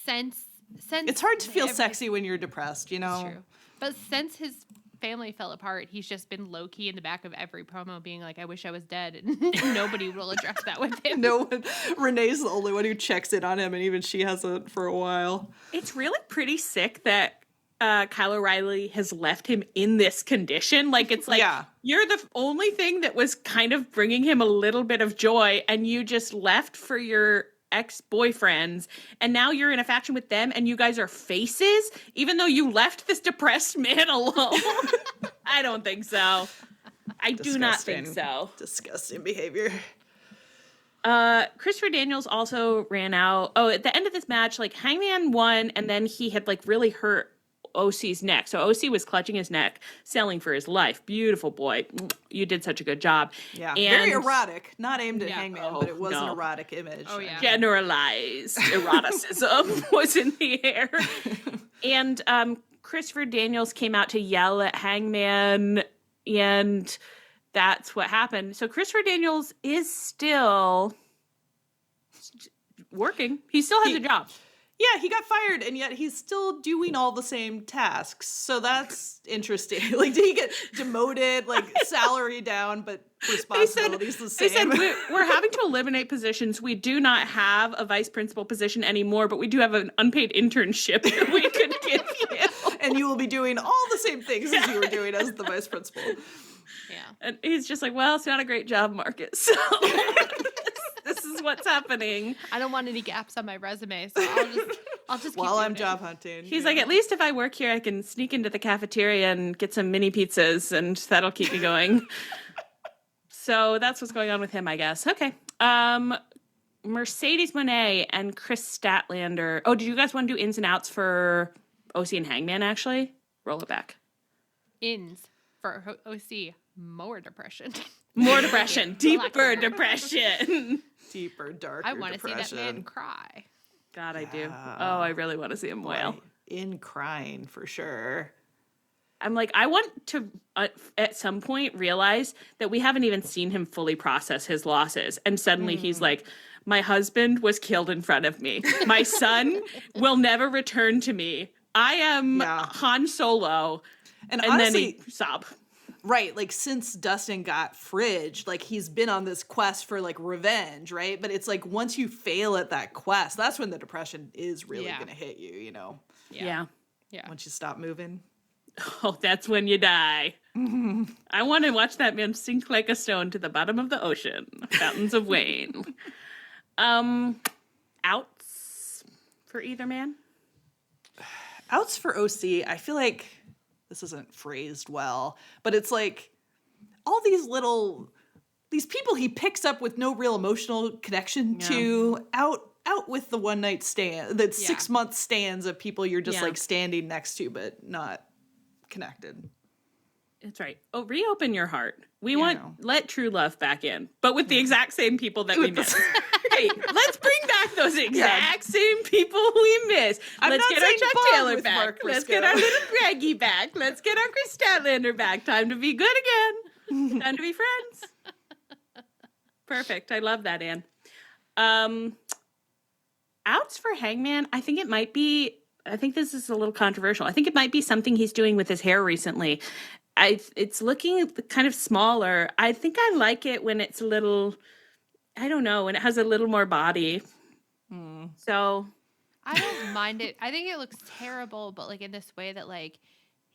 since It's hard to feel sexy when you're depressed, you know? It's true. But since his family fell apart, he's just been low-key in the back of every promo being like, I wish I was dead. And nobody will address that with him. No one. Renee's the only one who checks in on him, and even she hasn't for a while. It's really pretty sick that Kyle O'Reilly has left him in this condition. Like, it's like, you're the only thing that was kind of bringing him a little bit of joy, and you just left for your ex-boyfriends, and now you're in a faction with them, and you guys are faces, even though you left this depressed man alone. I don't think so. I do not think so. Disgusting behavior. Christopher Daniels also ran out. Oh, at the end of this match, like Hangman won, and then he had like really hurt OC's neck. So OC was clutching his neck, selling for his life. Beautiful boy. You did such a good job. Yeah. And very erotic. Not aimed at Hangman, but it was an erotic image. Oh, yeah. Generalized eroticism was in the air. And Christopher Daniels came out to yell at Hangman, and that's what happened. So Christopher Daniels is still working. He still has a job. Yeah, he got fired, and yet he's still doing all the same tasks. So that's interesting. Like, did he get demoted, like salary down, but responsibilities the same? They said, we're having to eliminate positions. We do not have a vice principal position anymore, but we do have an unpaid internship that we could give you. And you will be doing all the same things as you were doing as the vice principal. Yeah. And he's just like, well, it's not a great job market, so this is what's happening. I don't want any gaps on my resume, so I'll just keep While I'm doing it. job hunting. He's like, at least if I work here, I can sneak into the cafeteria and get some mini pizzas, and that'll keep me going. So that's what's going on with him, I guess. Okay. Mercedes Moné and Kris Statlander. Oh, did you guys want to do ins and outs for OC and Hangman, actually? Roll it back. Ins for OC. More depression. More depression. Deeper depression. Deeper, darker I want to see that depression. man cry. God, I do. Oh, I really want to see him wail. In crying, for sure. I'm like, I want to, at some point, realize that we haven't even seen him fully process his losses. And suddenly he's like, my husband was killed in front of me. My son will never return to me. I am Han Solo. And And honestly, then he sob. right, like since Dustin got fridged, like he's been on this quest for like revenge, right? But it's like once you fail at that quest, that's when the depression is really going to hit you, you know? Yeah. Once you stop moving. Oh, that's when you die. I want to watch that man sink like a stone to the bottom of the ocean. Fountains of Wayne. Outs for either man? Outs for OC, I feel like this isn't phrased well, but it's like all these people he picks up with no real emotional connection to, out with the one night stand, that 6 month stands of people you're just like standing next to, but not connected. That's right. Oh, reopen your heart. We let true love back in, but with the exact same people that we miss. Hey, let's bring back those exact same people we miss. Let's get our Chuck Taylor back. Let's get our little Greggy back. Let's get our Kris Statlander back. Time to be good again. Time to be friends. Perfect. I love that, Anne. Outs for Hangman. I think this is a little controversial. I think it might be something he's doing with his hair recently. It's looking kind of smaller. I think I like it when it's a little, I don't know, when it has a little more body. So I don't mind it. I think it looks terrible, but like in this way that like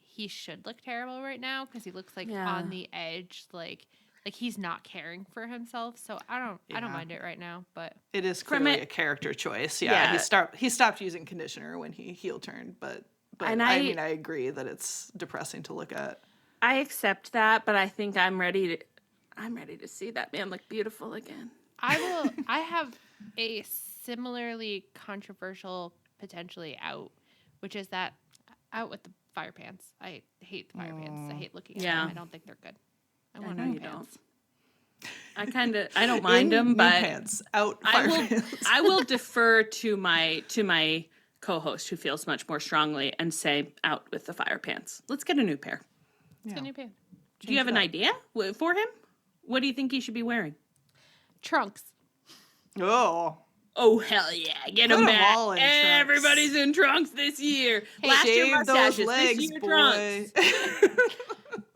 he should look terrible right now because he looks like on the edge, like he's not caring for himself. So I don't mind it right now, but it is clearly a character choice. Yeah. He stopped using conditioner when he heel turned, but I mean I agree that it's depressing to look at. I accept that, but I think I'm ready to see that man look beautiful again. I have a similarly controversial potentially out, which is that out with the fire pants. I hate the fire pants. I hate looking at them. I don't think they're good. I want new pants. I don't mind them, but pants out. Fire pants. I will defer to my co-host who feels much more strongly and say out with the fire pants. Let's get a new pair. Let's get a new pair. Do you have an idea for him? What do you think he should be wearing? Trunks. Oh, hell yeah. Get them back. Everybody's in trunks this year. Hey, last year mustaches, legs, this year boy. trunks.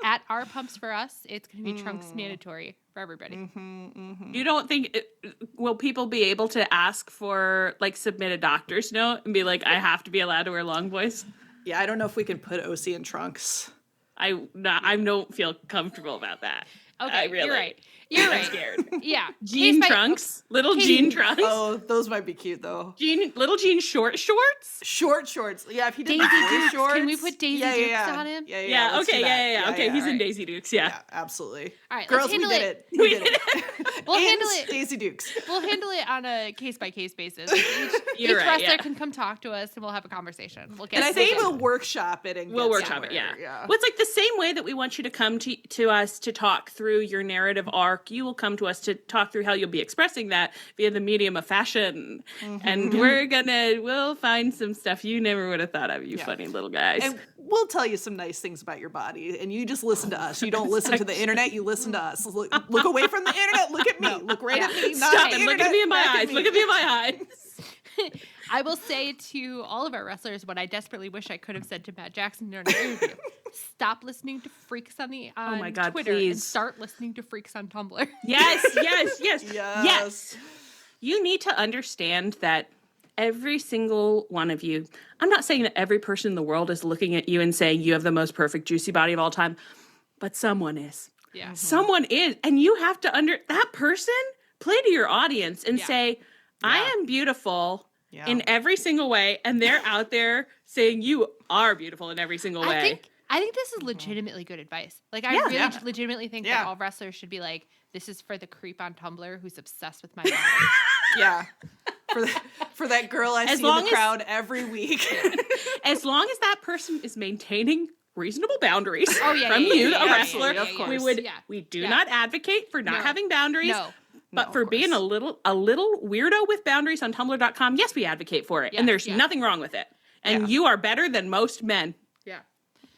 At our pumps for us, it's going to be trunks mandatory for everybody. You don't think, will people be able to ask for, like, submit a doctor's note and be like, I have to be allowed to wear long boys? Yeah, I don't know if we can put OC in trunks. I don't feel comfortable about that. Okay, you're right. You're right. I'm scared. Yeah. Jean trunks. Little jean trunks. Oh, those might be cute, though. Little jean shorts? Short shorts. Yeah, if he did Daisy boy Dukes. shorts. Can we put Daisy Dukes on him? Yeah, let's okay, do that. yeah. Okay, he's in Daisy Dukes, Yeah, absolutely. All right, girls, we did it. We did it. We'll handle it. Daisy Dukes. We'll handle it on a case-by-case basis. Each Right, wrestler can come talk to us, and we'll have a conversation. And I think we'll workshop it and we'll workshop it, yeah. Well, it's like the same way that we want you to come to us to talk through your narrative arc. You will come to us to talk through how you'll be expressing that via the medium of fashion. And we'll find some stuff you never would have thought of, you funny little guys. And we'll tell you some nice things about your body, and you just listen to us. You don't listen to the internet, you listen to us. Look away from the internet, look at me. Look right at me. Stop and look at me in my eyes. Look at me in my eyes. I will say to all of our wrestlers what I desperately wish I could have said to Matt Jackson during an interview. Stop listening to freaks on Twitter and start listening to freaks on Tumblr. Yes. You need to understand that every single one of you, I'm not saying that every person in the world is looking at you and saying you have the most perfect juicy body of all time, but someone is. Yeah. Someone is. And you have to that person, play to your audience and say, I am beautiful in every single way. And they're out there saying you are beautiful in every single way. I think this is legitimately good advice. Like, I really legitimately think that all wrestlers should be like, this is for the creep on Tumblr who's obsessed with my body. Yeah. For that girl I see in the crowd every week. As long as that person is maintaining reasonable boundaries from a wrestler, we do not advocate for not having boundaries. No. But for being a little weirdo with boundaries on Tumblr.com, yes, we advocate for it. And there's nothing wrong with it. And you are better than most men. Yeah.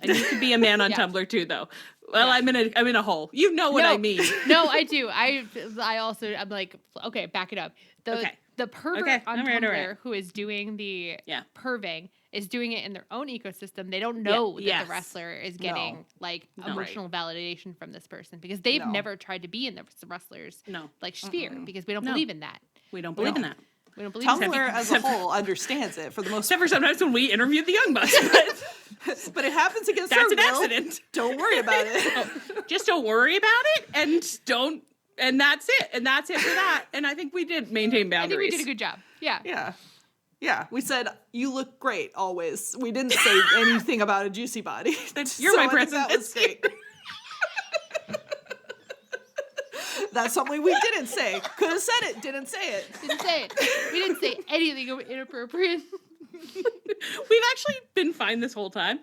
And you could be a man on Tumblr too, though. Well, I'm in a hole. You know what I mean. No, I do. I'm like, okay, back it up. The pervert on Tumblr who is doing the perving is doing it in their own ecosystem. They don't know that the wrestler is getting emotional validation from this person because they've never tried to be in the wrestler's sphere because we don't believe in that. We don't believe in that. We don't believe Tumblr as a whole understands it for the most except for sometimes when we interviewed the Young Bucks. But it happens against that's our an will. accident. Don't worry about it. Just don't worry about it and that's it. And that's it for that. And I think we did maintain boundaries. I think we did a good job. Yeah. Yeah. We said, you look great always. We didn't say anything about a juicy body. You're my present. That was great. That's something we didn't say. Could have said it. Didn't say it. Didn't say it. We didn't say anything inappropriate. We've actually been fine this whole time.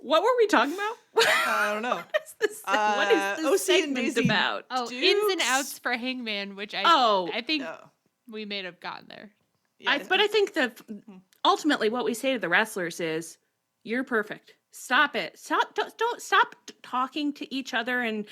What were we talking about? I don't know. What is this segment about? Oh, Dukes? ins and outs for Hangman, which I think we may have gotten there. Yeah. But I think that ultimately what we say to the wrestlers is, you're perfect. Stop it. Don't stop talking to each other and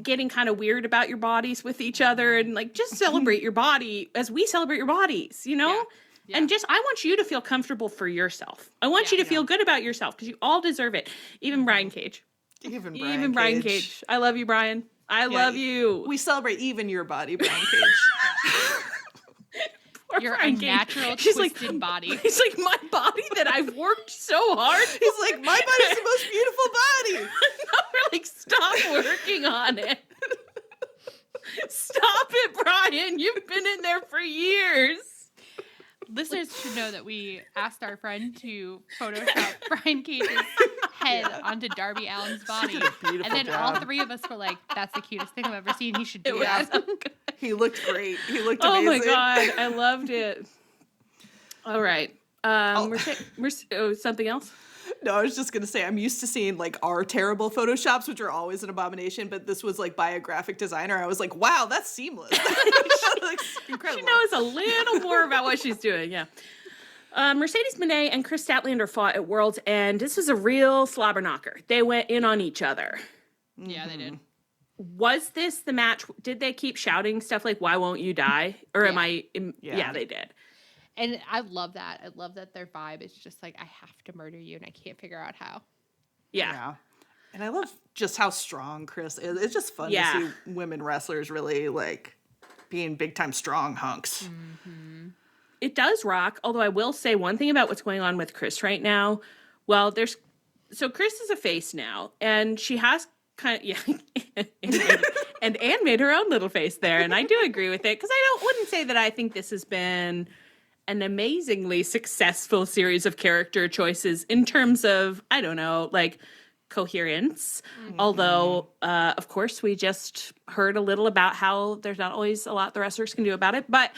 getting kind of weird about your bodies with each other, and like just celebrate your body as we celebrate your bodies, you know? Yeah. And just, I want you to feel comfortable for yourself. I want you to feel good about yourself because you all deserve it. Even Brian Cage. Even Brian Cage. I love you, Brian. I love you. We celebrate even your body, Brian Cage. Your Brian Cage. unnatural, He's twisted like, body. He's like, my body that I've worked so hard. He's like, my body's the most beautiful body. We're like, stop working on it. Stop it, Brian. You've been in there for years. Listeners should know that we asked our friend to Photoshop Brian Cage's head onto Darby Allin's body. Beautiful And then job. all three of us were like, that's the cutest thing I've ever seen. He should do It was that. so good. He looked great. He looked Oh amazing. my God. I loved it. All right. Something else? No, I was just going to say, I'm used to seeing like our terrible Photoshops, which are always an abomination, but this was like by a graphic designer. I was like, wow, that's seamless. Like, incredible. She knows a little more about what she's doing. Yeah. Mercedes Moné and Kris Statlander fought at Worlds, and this was a real slobber knocker. They went in on each other. Yeah, they did. Was this the match? Did they keep shouting stuff like, why won't you die? Or am I? Yeah, they did. And I love that. I love that their vibe is just like, I have to murder you and I can't figure out how. Yeah. And I love just how strong Kris is. It's just fun to see women wrestlers really like being big time strong hunks. Mm-hmm. It does rock. Although I will say one thing about what's going on with Kris right now. Well, so Kris is a face now, and she has kind of, and Anne made her own little face there. And I do agree with it because wouldn't say that I think this has been an amazingly successful series of character choices in terms of, I don't know, like coherence. Mm-hmm. Although, of course, we just heard a little about how there's not always a lot the wrestlers can do about it. But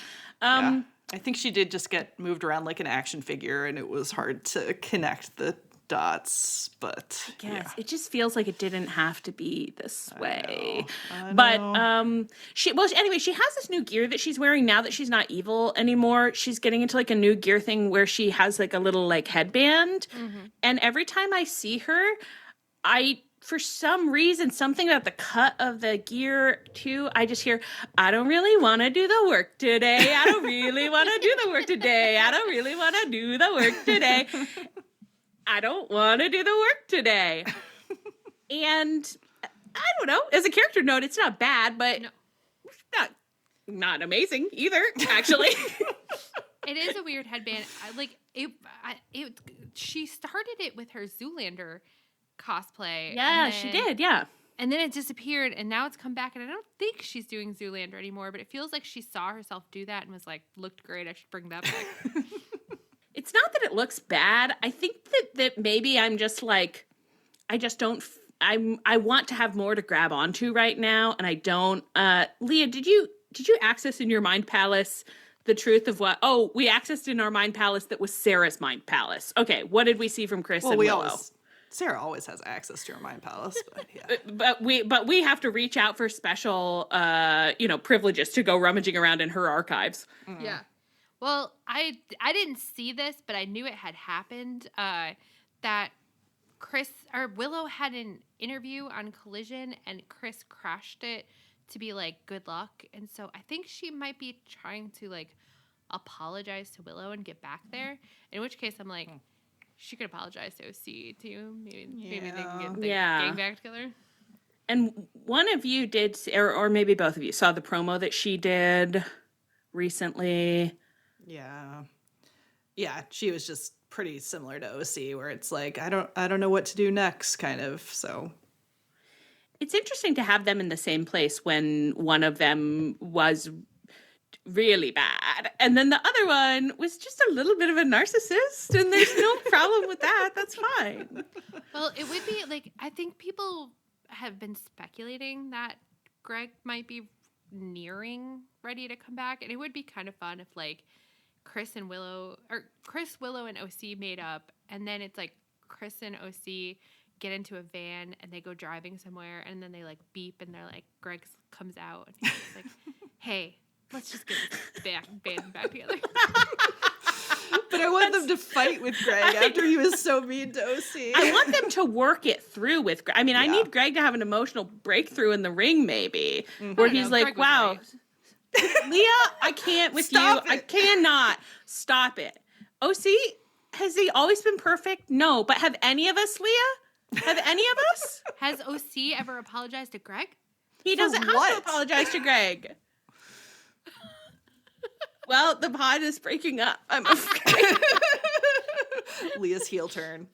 I think she did just get moved around like an action figure, and it was hard to connect the dots. But it just feels like it didn't have to be this way. I know. But she has this new gear that she's wearing now that she's not evil anymore. She's getting into like a new gear thing where she has like a little like headband, and every time I see her, for some reason, something about the cut of the gear too, I just hear, I don't really want to do the work today. I don't really want to do the work today. I don't really want to do the work today. I don't want to do the work today. And I don't know. As a character note, it's not bad, but not amazing either, actually. It is a weird headband. She started it with her Zoolander cosplay. Yeah, she did. Yeah. And then it disappeared, and now it's come back, and I don't think she's doing Zoolander anymore, but it feels like she saw herself do that and was like, looked great, I should bring that back. It's not that it looks bad. I think that maybe I'm just like, I just don't, I want to have more to grab onto right now, and I don't. Leah, did you access in your mind palace the truth of what, we accessed in our mind palace that was Sarah's mind palace. Okay, what did we see from Kris and Willow? Sarah always has access to her mind palace, but yeah. But we have to reach out for special, privileges to go rummaging around in her archives. Mm. Yeah. Well, I didn't see this, but I knew it had happened. That Willow had an interview on Collision, and Kris crashed it to be like, good luck. And so I think she might be trying to like apologize to Willow and get back there. In which case, I'm like. She could apologize to OC too. Maybe they can get the gang back together. And one of you did, or maybe both of you, saw the promo that she did recently. Yeah. Yeah, she was just pretty similar to OC, where it's like, I don't know what to do next, kind of. So it's interesting to have them in the same place when one of them was really bad, and then the other one was just a little bit of a narcissist, and there's no problem with that. That's fine. Well, it would be like, I think people have been speculating that Greg might be nearing ready to come back, and it would be kind of fun if like Kris, Willow, and OC made up, and then it's like Kris and OC get into a van and they go driving somewhere, and then they like beep, and they're like, Greg comes out and he's like, hey, let's just get this band back together. But I want them to fight with Greg after he was so mean to OC. I want them to work it through with Greg. I mean, I need Greg to have an emotional breakthrough in the ring, maybe, where he's like, wow, Leah, I can't with Stop you. it. I cannot. Stop it. OC, has he always been perfect? No. But have any of us, Leah? Have any of us? Has OC ever apologized to Greg? He doesn't have to apologize to Greg. Well, the pod is breaking up, I'm afraid. Leah's heel turn.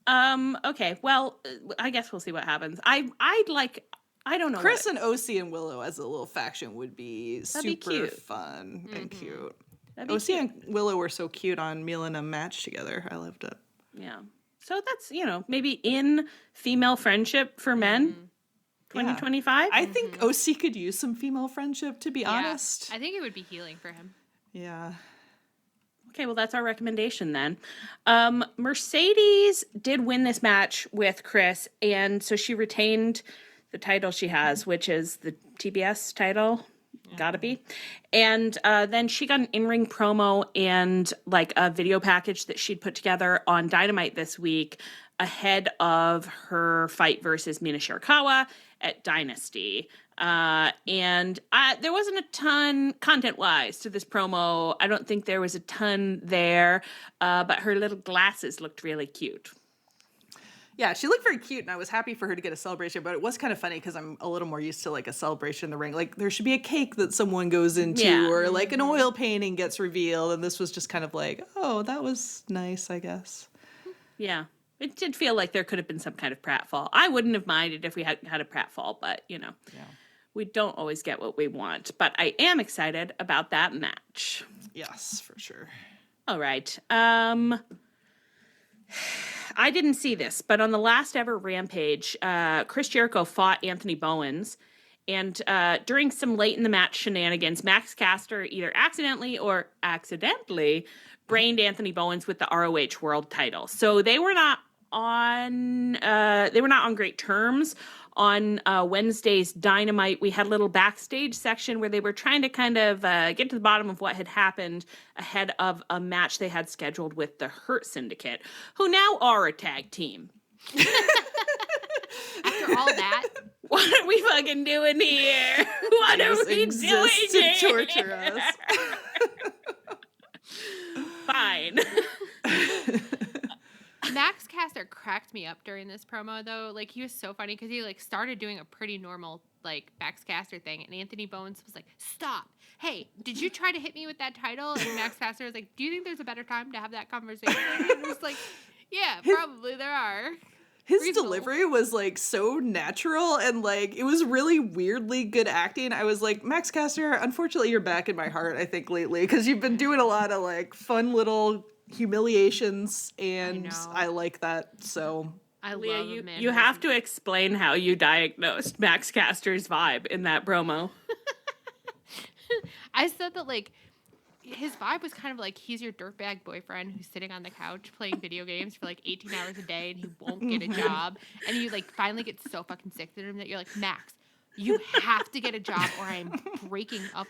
Okay, well, I guess we'll see what happens. I don't know. Kris and OC and Willow as a little faction would be super cute. fun and cute. That'd be OC cute. and Willow were so cute on Millennium match together. I loved it. Yeah. So that's, maybe in female friendship for men, 2025. I think OC could use some female friendship, to be honest. I think it would be healing for him. Yeah. Okay, well, that's our recommendation then. Mercedes did win this match with Kris, and so she retained the title she has, which is the TBS title. Gotta be. And then she got an in-ring promo and like a video package that she'd put together on Dynamite this week ahead of her fight versus Mina Shirakawa at Dynasty. And there wasn't a ton content-wise to this promo. I don't think there was a ton there, but her little glasses looked really cute. Yeah, she looked very cute, and I was happy for her to get a celebration, but it was kind of funny because I'm a little more used to, like, a celebration in the ring. Like, there should be a cake that someone goes into, or, like, an oil painting gets revealed, and this was just kind of like, oh, that was nice, I guess. Yeah. It did feel like there could have been some kind of pratfall. I wouldn't have minded if we had a pratfall, but, we don't always get what we want. But I am excited about that match. Yes, for sure. All right. I didn't see this, but on the last ever Rampage, Chris Jericho fought Anthony Bowens. And during some late in the match shenanigans, Max Caster either accidentally brained Anthony Bowens with the ROH World title. So they were not on great terms. On Wednesday's Dynamite, we had a little backstage section where they were trying to kind of get to the bottom of what had happened ahead of a match they had scheduled with the Hurt Syndicate, who now are a tag team. After all that, What are we fucking doing here? What are we doing to here? torture us. Fine. Max Caster cracked me up during this promo, though. Like, he was so funny because he, like, started doing a pretty normal, like, Max Caster thing, and Anthony Bowens was like, stop. Hey, did you try to hit me with that title? And Max Caster was like, do you think there's a better time to have that conversation? And it was like, yeah, probably there are. His Reasonable. delivery was, like, so natural, and, like, it was really weirdly good acting. I was like, Max Caster, unfortunately, you're back in my heart, I think, lately, because you've been doing a lot of, like, fun little humiliations, and I like that, so... I Leah, love a man you who have has to explain how you diagnosed Max Caster's vibe in that promo. I said that, like, his vibe was kind of like he's your dirtbag boyfriend who's sitting on the couch playing video games for like 18 hours a day and he won't get a job. And you like finally get so fucking sick to him that you're like, Max, you have to get a job or I'm breaking up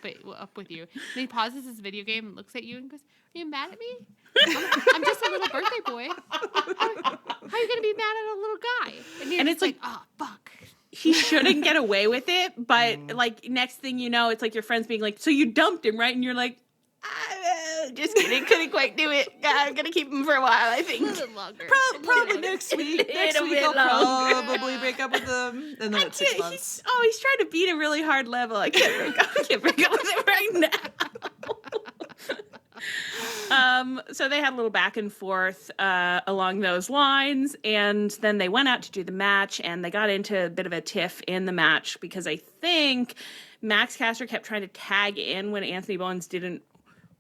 with you. And he pauses his video game and looks at you and goes, are you mad at me? I'm just a little birthday boy. How are you going to be mad at a little guy? And it's like, oh, fuck. He shouldn't get away with it, but like next thing you know, it's like your friends being like, so you dumped him, right? And you're like, just kidding, couldn't quite do it. I'm gonna keep him for a while, I think. A little longer. Probably next week. Next week I'll probably break up with him, and then it's 6 months. He's trying to beat a really hard level. I can't break up with him right now. So they had a little back and forth along those lines, and then they went out to do the match, and they got into a bit of a tiff in the match because I think Max Caster kept trying to tag in when Anthony Bowens didn't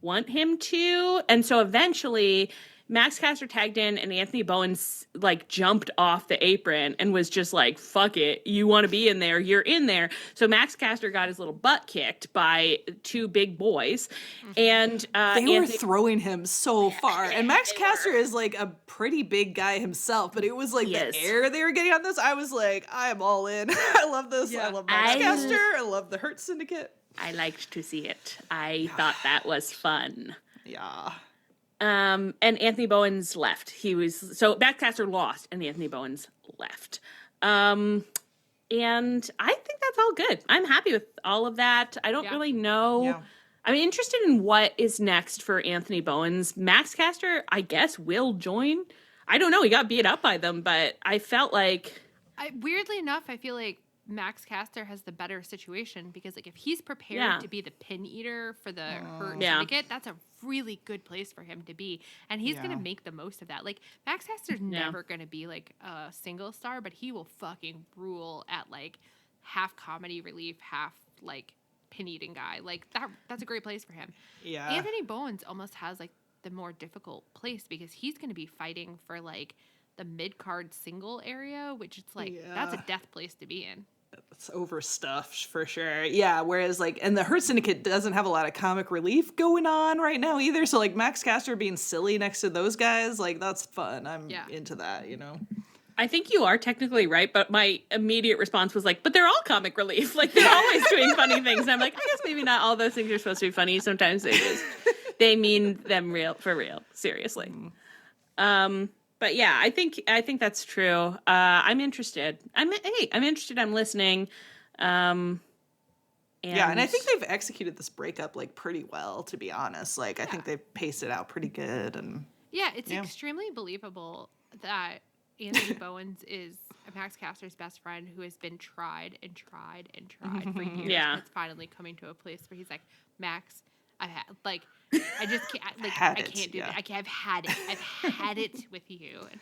want him to, and so eventually Max Caster tagged in and Anthony Bowens like jumped off the apron and was just like, fuck it, you want to be in there, you're in there. So Max Caster got his little butt kicked by two big boys, and they were throwing him so far, and Max Caster is like a pretty big guy himself, but it was like the air they were getting on this, I was like, I am all in. I love this. I love Max Caster. I love the Hurt Syndicate. I liked to see it. I thought that was fun. Yeah. And Anthony Bowens left. So Backcaster lost and Anthony Bowens left. And I think that's all good. I'm happy with all of that. I don't really know. Yeah. I'm interested in what is next for Anthony Bowens. Max Caster, I guess, will join. I don't know. He got beat up by them, but I felt like... weirdly enough, I feel like Max Caster has the better situation because, like, if he's prepared to be the pin eater for the Hurt Syndicate, that's a really good place for him to be. And he's going to make the most of that. Like, Max Caster's never going to be, like, a single star, but he will fucking rule at, like, half comedy relief, half, like... pin eating guy. Like that's a great place for him. Yeah. Anthony Bowens almost has like the more difficult place because he's going to be fighting for like the mid-card single area, which it's like that's a death place to be in. It's overstuffed for sure. Yeah, whereas like and the Hurt Syndicate doesn't have a lot of comic relief going on right now either. So like Max Caster being silly next to those guys, like that's fun. I'm into that, you know. I think you are technically right, but my immediate response was like, but they're all comic relief. Like, they're always doing funny things. And I'm like, I guess maybe not all those things are supposed to be funny. Sometimes they mean them for real, seriously. But yeah, I think that's true. I'm interested. I'm interested. I'm listening. And I think they've executed this breakup like pretty well, to be honest. Like, I think they've paced it out pretty good. And it's extremely believable that Anthony Bowens is Max Caster's best friend who has been tried and tried and tried for years. Yeah. And it's finally coming to a place where he's like, Max, I just can't, like, I can't do that. I've had it. I've had it with you. And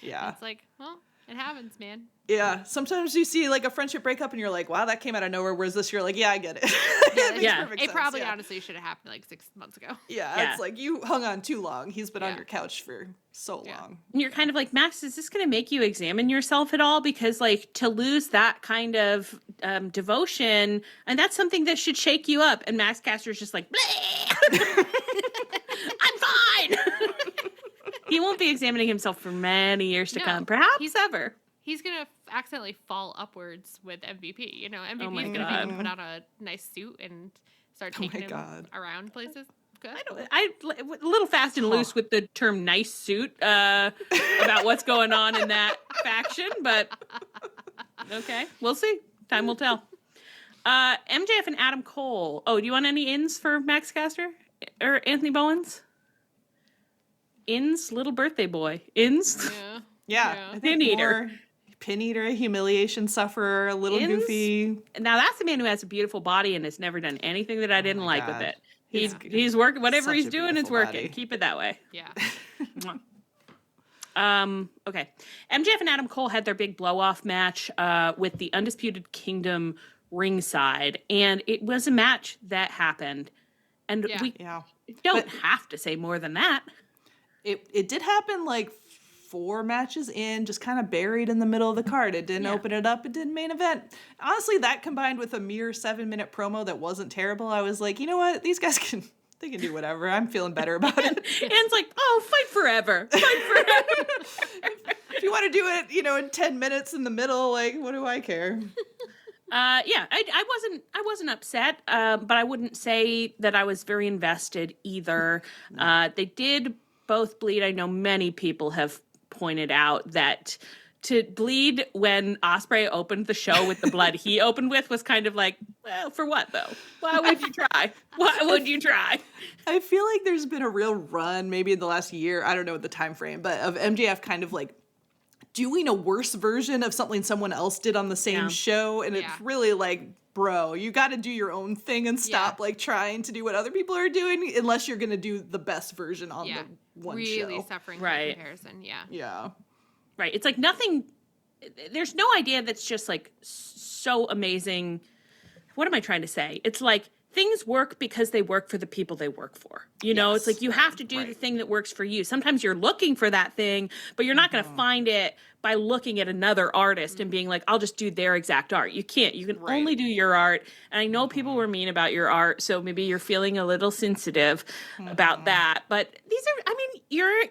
it's like, well, it happens, man. Yeah. Sometimes you see like a friendship breakup and you're like, wow, that came out of nowhere. Whereas this, you're like, yeah, I get it. It probably honestly should have happened like 6 months ago. Yeah. It's like you hung on too long. He's been on your couch for so long. And you're kind of like, Max, is this going to make you examine yourself at all? Because like to lose that kind of devotion, and that's something that should shake you up. And Max Caster's just like, I'm fine. He won't be examining himself for many years to come, perhaps ever. He's going to accidentally fall upwards with MVP. You know, MVP is going to put on a nice suit and start taking him around places. Good. I a little fast and loose with the term nice suit about what's going on in that faction, but okay, we'll see. Time will tell. MJF and Adam Cole. Oh, do you want any ins for Max Caster or Anthony Bowens? Ins, little birthday boy. Ins? Yeah. I think more pin eater, humiliation sufferer, a little goofy. Now that's a man who has a beautiful body and has never done anything that I didn't like with it. He's working, whatever he's doing, it's working. Body. Keep it that way. Yeah. Okay. MJF and Adam Cole had their big blow-off match with the Undisputed Kingdom ringside, and it was a match that happened. And we don't have to say more than that. It did happen like 4 matches in, just kind of buried in the middle of the card. It didn't open it up. It didn't main event. Honestly, that combined with a mere 7-minute promo that wasn't terrible, I was like, you know what? These guys can do whatever. I'm feeling better about it. And it's like, oh, fight forever. Fight forever. If you want to do it, in 10 minutes in the middle, like, what do I care? I wasn't upset, but I wouldn't say that I was very invested either. They did both bleed. I know many people have pointed out that to bleed when Ospreay opened the show with the blood he opened with was kind of like, well, for what though? Why would you try? Why would you try? I feel like there's been a real run, maybe in the last year, I don't know the time frame, but of MJF kind of like doing a worse version of something someone else did on the same show, and it's really like, bro, you got to do your own thing and stop like trying to do what other people are doing, unless you're going to do the best version on the one show. Really suffering from comparison, Yeah. Right. It's like nothing, there's no idea that's just like so amazing. What am I trying to say? It's like things work because they work for the people they work for. You know, it's like you have to do the thing that works for you. Sometimes you're looking for that thing, but you're not going to find it by looking at another artist and being like, I'll just do their exact art. You can't. You can only do your art. And I know people were mean about your art, so maybe you're feeling a little sensitive about that. But these are, I mean,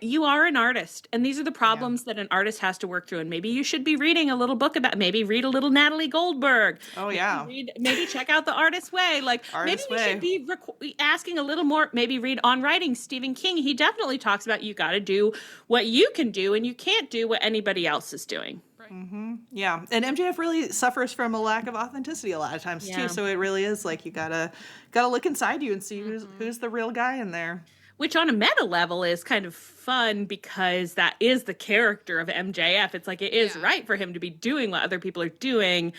you are an artist, and these are the problems that an artist has to work through. And maybe you should be reading a little book about, maybe read a little Natalie Goldberg. Oh, yeah. Maybe check out The Artist's Way. Like, maybe maybe we should be asking a little more. Maybe read On Writing, Stephen King. He definitely talks about you got to do what you can do, and you can't do what anybody else is doing. Mm-hmm. Yeah, and MJF really suffers from a lack of authenticity a lot of times too. So it really is like you gotta look inside you and see who's the real guy in there. Which on a meta level is kind of fun because that is the character of MJF. It's like it is right for him to be doing what other people are doing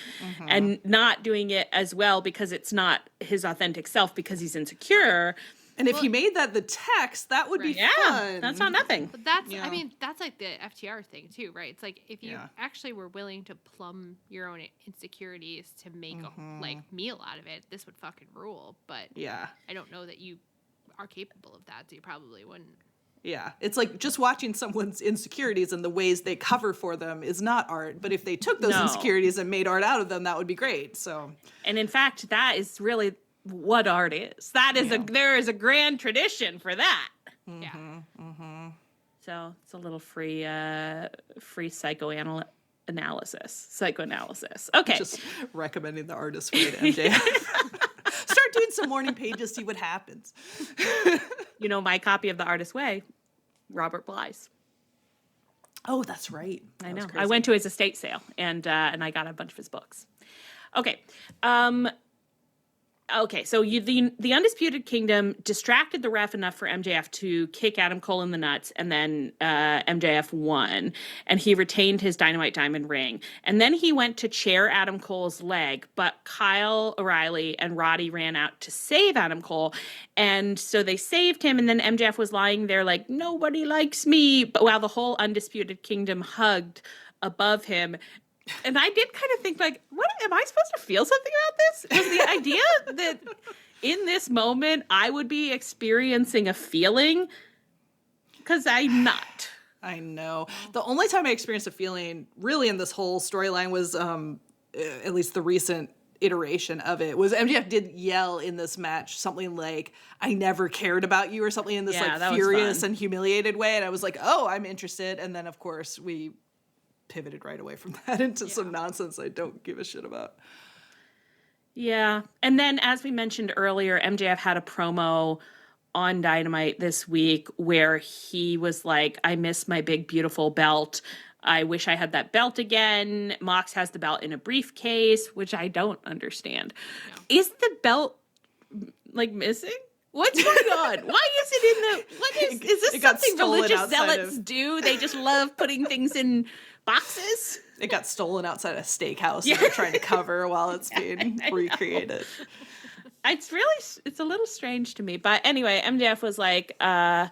and not doing it as well because it's not his authentic self because he's insecure. And if he made that the text, that would be fun. That's not nothing. But that's, I mean, that's like the FTR thing too, right? It's like if you actually were willing to plumb your own insecurities to make a like meal out of it, this would fucking rule. But I don't know that you are capable of that, so you probably wouldn't. Yeah, it's like just watching someone's insecurities and the ways they cover for them is not art. But if they took those insecurities and made art out of them, that would be great. So, and in fact, that is really what art is. That is there is a grand tradition for that. So it's a little free psychoanalysis. Okay, just recommending the artist way to MJF. Start doing some morning pages, see what happens. You know, my copy of The Artist's Way, Robert Bly's. Oh, that's right. I know. I went to his estate sale and I got a bunch of his books. Okay. Okay, so the Undisputed Kingdom distracted the ref enough for MJF to kick Adam Cole in the nuts, and then MJF won, and he retained his Dynamite Diamond ring. And then he went to chair Adam Cole's leg, but Kyle O'Reilly and Roddy ran out to save Adam Cole, and so they saved him, and then MJF was lying there like, nobody likes me, but while the whole Undisputed Kingdom hugged above him. And I did kind of think, like, what am I supposed to feel something about this? Was the idea that in this moment I would be experiencing a feeling? Because I'm not. I know. The only time I experienced a feeling really in this whole storyline was, at least the recent iteration of it, was MJF did yell in this match something like, I never cared about you, or something in this like furious and humiliated way. And I was like, oh, I'm interested. And then, of course, we pivoted right away from that into some nonsense I don't give a shit about. Yeah. And then, as we mentioned earlier, MJF had a promo on Dynamite this week where he was like, I miss my big, beautiful belt. I wish I had that belt again. Mox has the belt in a briefcase, which I don't understand. No. Is the belt, like, missing? What's going on? Why is it in the... What is this something religious zealots do? They just love putting things in boxes? It got stolen outside a steakhouse and they're trying to cover while it's being recreated. It's a little strange to me. But anyway, MJF was like, I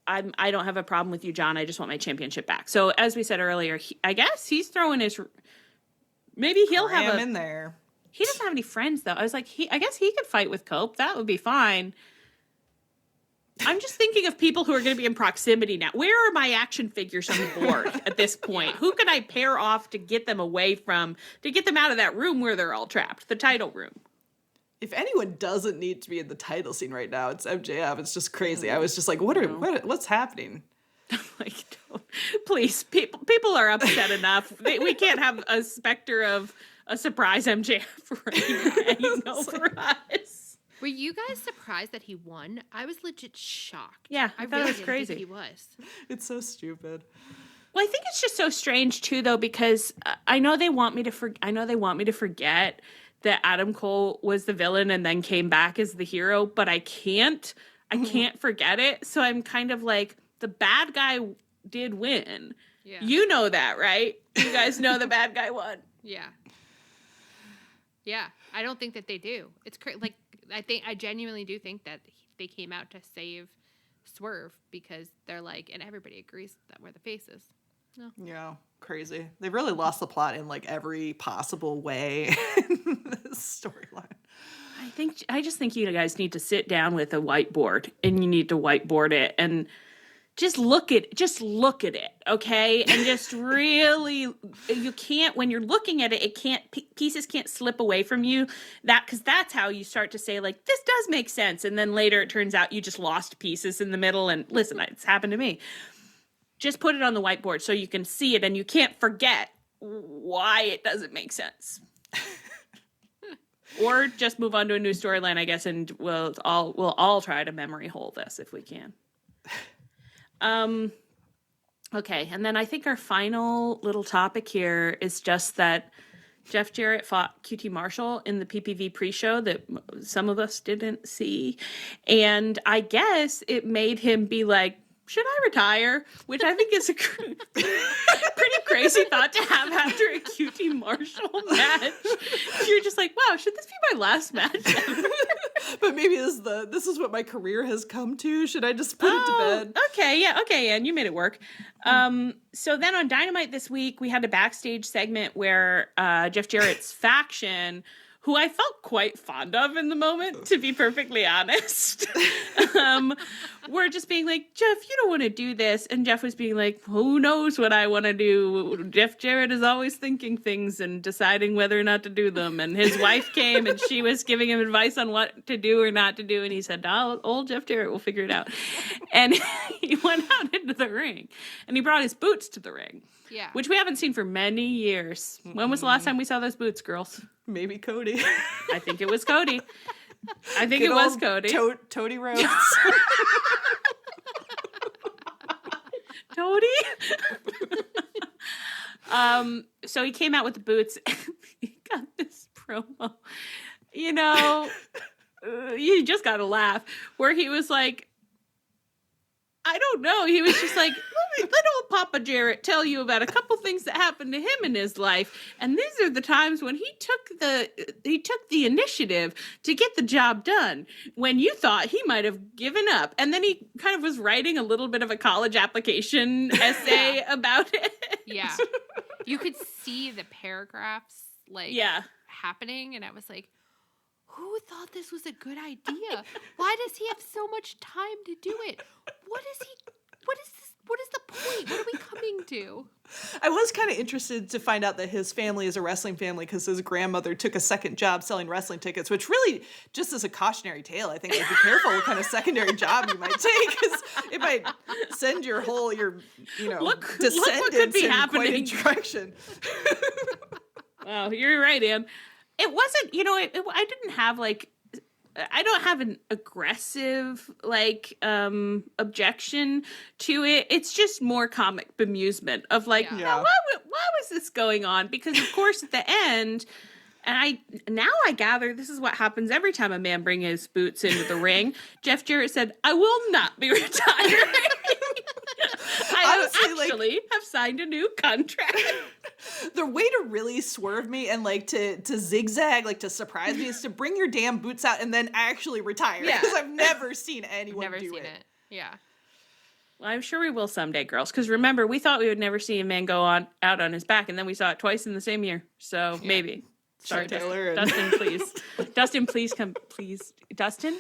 don't have a problem with you, John. I just want my championship back. So as we said earlier, I guess he's throwing his... Maybe he'll have in there. He doesn't have any friends, though. I was like, I guess he could fight with Cope. That would be fine. I'm just thinking of people who are going to be in proximity now. Where are my action figures on the board at this point? Who can I pair off to get them away from, to get them out of that room where they're all trapped, the title room? If anyone doesn't need to be in the title scene right now, it's MJF. It's just crazy. I was just like, what's happening? Like, please, people are upset enough. We can't have a specter of a surprise MJF hanging over us. Were you guys surprised that he won? I was legit shocked. Yeah, I thought really it was crazy. Think he was. It's so stupid. Well, I think it's just so strange too, though, because I know they want me to forget that Adam Cole was the villain and then came back as the hero, but I can't forget it. So I'm kind of like, the bad guy did win. Yeah. You know that, right? You guys know the bad guy won. Yeah. Yeah, I don't think that they do. It's like, I genuinely do think that they came out to save Swerve because they're like, and everybody agrees that we're the faces. No. Yeah, crazy. They've really lost the plot in like every possible way in this storyline. I just think you guys need to sit down with a whiteboard and you need to whiteboard it and just look at it, okay? And just really, you can't, when you're looking at it, pieces can't slip away from you. Because that's how you start to say, like, this does make sense. And then later it turns out you just lost pieces in the middle. And listen, it's happened to me. Just put it on the whiteboard so you can see it and you can't forget why it doesn't make sense. Or just move on to a new storyline, I guess, and we'll all try to memory hole this if we can. Okay, and then I think our final little topic here is just that Jeff Jarrett fought QT Marshall in the PPV pre-show that some of us didn't see. And I guess it made him be like, should I retire? Which I think is a pretty crazy thought to have after a QT Marshall match. You're just like, wow, should this be my last match ever? But maybe this is what my career has come to. Should I just put it to bed? Okay, and you made it work. So then on Dynamite this week, we had a backstage segment where Jeff Jarrett's faction, who I felt quite fond of in the moment, to be perfectly honest, were just being like, Jeff, you don't want to do this. And Jeff was being like, who knows what I want to do? Jeff Jarrett is always thinking things and deciding whether or not to do them. And his wife came and she was giving him advice on what to do or not to do. And he said, no, old Jeff Jarrett will figure it out. And he went out into the ring and he brought his boots to the ring. Yeah. Which we haven't seen for many years. When was the last time we saw those boots, girls? Maybe Cody. I think it was Cody. I think it was Cody. Toady Rhodes. Toady? So he came out with the boots and he got this promo. You know, you just gotta laugh. Where he was like, I don't know. He was just like, let old Papa Jarrett tell you about a couple things that happened to him in his life. And these are the times when he took the initiative to get the job done when you thought he might have given up. And then he kind of was writing a little bit of a college application essay about it. Yeah. You could see the paragraphs happening. And I was like, who thought this was a good idea? Why does he have so much time to do it? What is this? What is the point? What are we coming to? I was kind of interested to find out that his family is a wrestling family because his grandmother took a second job selling wrestling tickets, which really, just as a cautionary tale, I think be careful what kind of secondary job you might take because it might send your descendants in quite a direction. Wow, you're right, Ann. It wasn't, I didn't have I don't have an aggressive objection to it. It's just more comic bemusement of why was this going on? Because of course at the end, and I gather this is what happens every time a man brings his boots into the ring. Jeff Jarrett said, "I will not be retiring." I actually have signed a new contract. The way to really swerve me and to zigzag, to surprise me is to bring your damn boots out and then actually retire. Because I've never seen anyone do it. Yeah. Well, I'm sure we will someday, girls. Because remember, we thought we would never see a man go out on his back, and then we saw it twice in the same year. So maybe. Sorry, Taylor. Dustin, please. Dustin, please come. Please, Dustin,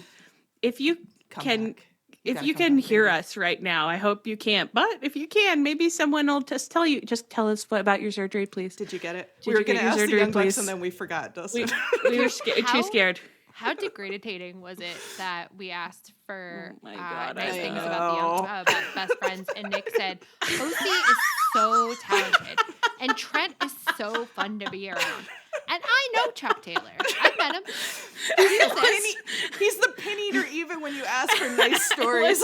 if you can. If you can hear us right now, I hope you can't. But if you can, maybe someone will just tell you. Just tell us about your surgery, please. Did you get it? We were going to ask the Young Bucks, and then we forgot, Dustin. We were too scared. How degrading was it that we asked for nice things about the about best friends, and Nick said, "OC is so talented, and Trent is so fun to be around." And I know Chuck Taylor. I met him. He's the pin eater even when you ask for nice stories.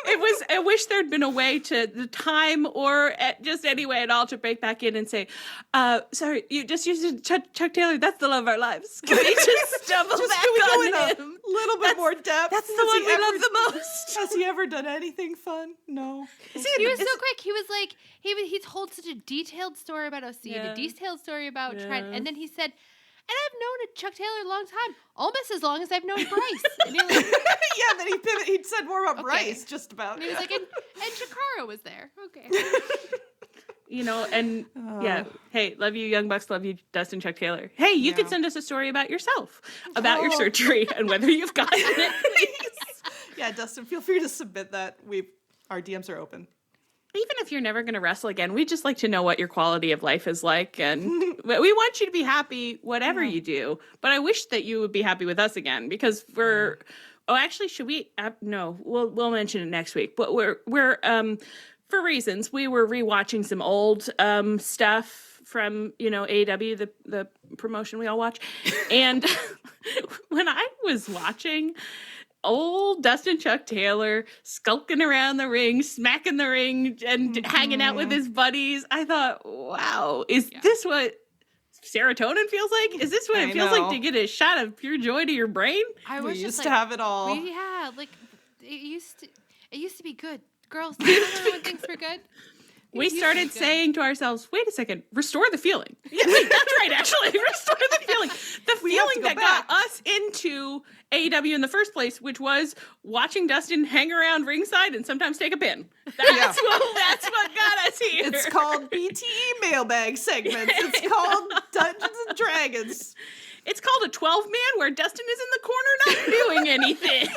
I wish there'd been a way to the time or just any way at all to break back in and say, sorry, you just used Chuck Taylor. That's the love of our lives. Can we just double back on him? A little bit more depth. That's the one we love the most. Has he ever done anything fun? No. He was so quick. He was like, he told such a detailed story about OC and a detailed story about Trent. And then he said, and I've known Chuck Taylor a long time, almost as long as I've known Bryce. And he was like, then he pivoted. He said more about Bryce, just about. And he was like, and Chikara was there. Okay. Hey, love you, Young Bucks. Love you, Dustin, Chuck Taylor. Hey, you could send us a story about yourself, about your surgery, and whether you've gotten it. Please. Yeah, Dustin, feel free to submit that. Our DMs are open. Even if you're never going to wrestle again, we'd just like to know what your quality of life is like. And we want you to be happy whatever you do. But I wish that you would be happy with us again because should we? No, we'll mention it next week. But we're for reasons. We were rewatching some old stuff from, AEW, the promotion we all watch. And when I was watching old Dustin Chuck Taylor skulking around the ring, smacking the ring, and hanging out with his buddies, I thought, wow, is this what serotonin feels like? Is this what it feels like to get a shot of pure joy to your brain? We used to have it all. It used to be good. Girls, remember when things were good? We started saying to ourselves, wait a second, restore the feeling. Yeah, wait, that's right, actually. Restore the feeling. The feeling that got us into AEW in the first place, which was watching Dustin hang around ringside and sometimes take a pin. That's what got us here. It's called BTE mailbag segments. It's called Dungeons and Dragons. It's called a 12-man where Dustin is in the corner not doing anything.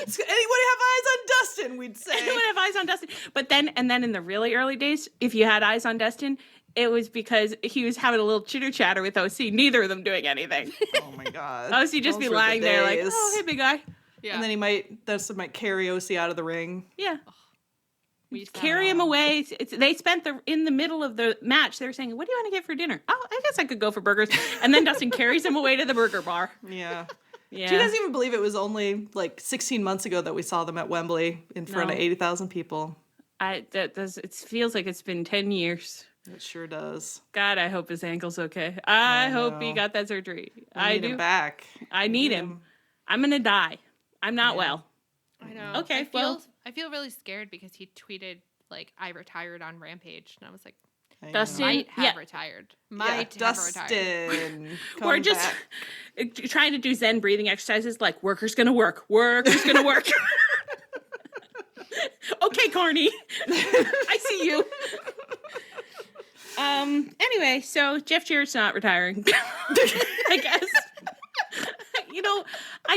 Anyone have eyes on Dustin, we'd say. Anyone have eyes on Dustin. But then in the really early days, if you had eyes on Dustin, it was because he was having a little chitter-chatter with OC, neither of them doing anything. Oh, my God. OC just be lying there like, oh, hey, big guy. Yeah. And then Dustin might carry OC out of the ring. Yeah. Carry him away. They spent in the middle of the match, they were saying, what do you want to get for dinner? Oh, I guess I could go for burgers. And then Dustin carries him away to the burger bar. Yeah. Do you guys even believe it was only 16 months ago that we saw them at Wembley in front of 80,000 people? It feels like it's been 10 years. It sure does. God, I hope his ankle's okay. I hope he got that surgery. I need him back. I need him. I'm going to die. I'm not well. I know. Okay, I feel really scared because he tweeted, I retired on Rampage. And I was like, Dustin might have retired. Dustin. We're just trying to do Zen breathing exercises like worker's going to work. Worker's going to work. Okay, Carney. I see you. Anyway, so Jeff Jarrett's not retiring. I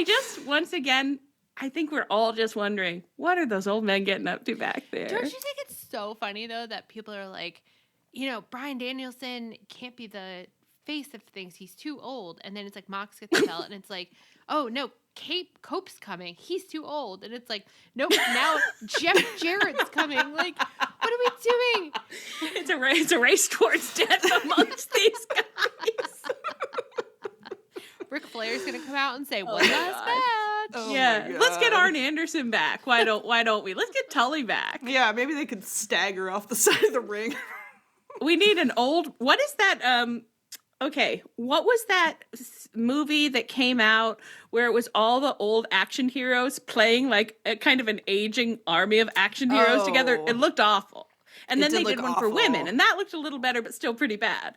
guess. Once again, I think we're all just wondering, what are those old men getting up to back there? Don't you think it's so funny, though, that people are like, Bryan Danielson can't be the face of things. He's too old. And then it's like Mox gets the belt, and it's like, oh, no, Cope's coming. He's too old. And it's like, nope, now Jeff Jarrett's coming. Like, what are we doing? It's a race towards death amongst these guys. Ric Flair's going to come out and say, one last match. Oh let's get Arn Anderson back. Why don't we? Let's get Tully back. Yeah, maybe they could stagger off the side of the ring. We need an old. What is that? What was that movie that came out where it was all the old action heroes playing like a kind of an aging army of action heroes together? It looked awful. And then they did one for women, and that looked a little better, but still pretty bad.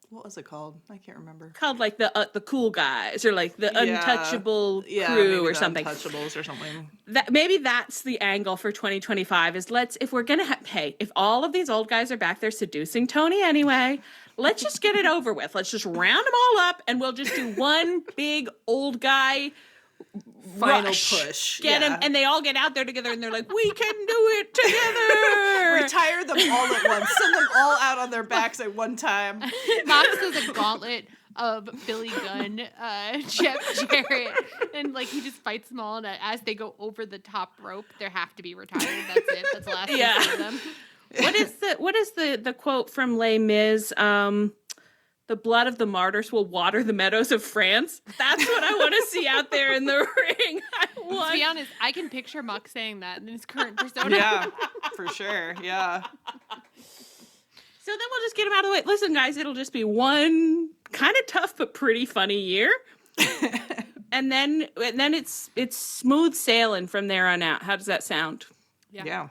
What was it called? I can't remember. Called like the cool guys or like the untouchable crew or something. Untouchables or something. Maybe that's the angle for 2025 is if we're going to if all of these old guys are back there seducing Tony anyway, let's just get it over with. Let's just round them all up and we'll just do one big old guy final push. Get him, and they all get out there together, and they're like, "We can do it together." Retire them all at once. Send them all out on their backs at one time. Mox does a gauntlet of Billy Gunn, Jeff Jarrett, and he just fights them all. And as they go over the top rope, they have to be retired. That's it. That's the last thing for them. What is the quote from Les Mis? The blood of the martyrs will water the meadows of France. That's what I want to see out there in the ring. To be honest, I can picture Muck saying that in his current persona. Yeah, for sure. Yeah. So then we'll just get him out of the way. Listen, guys, it'll just be one kind of tough but pretty funny year. and then it's smooth sailing from there on out. How does that sound? Yeah.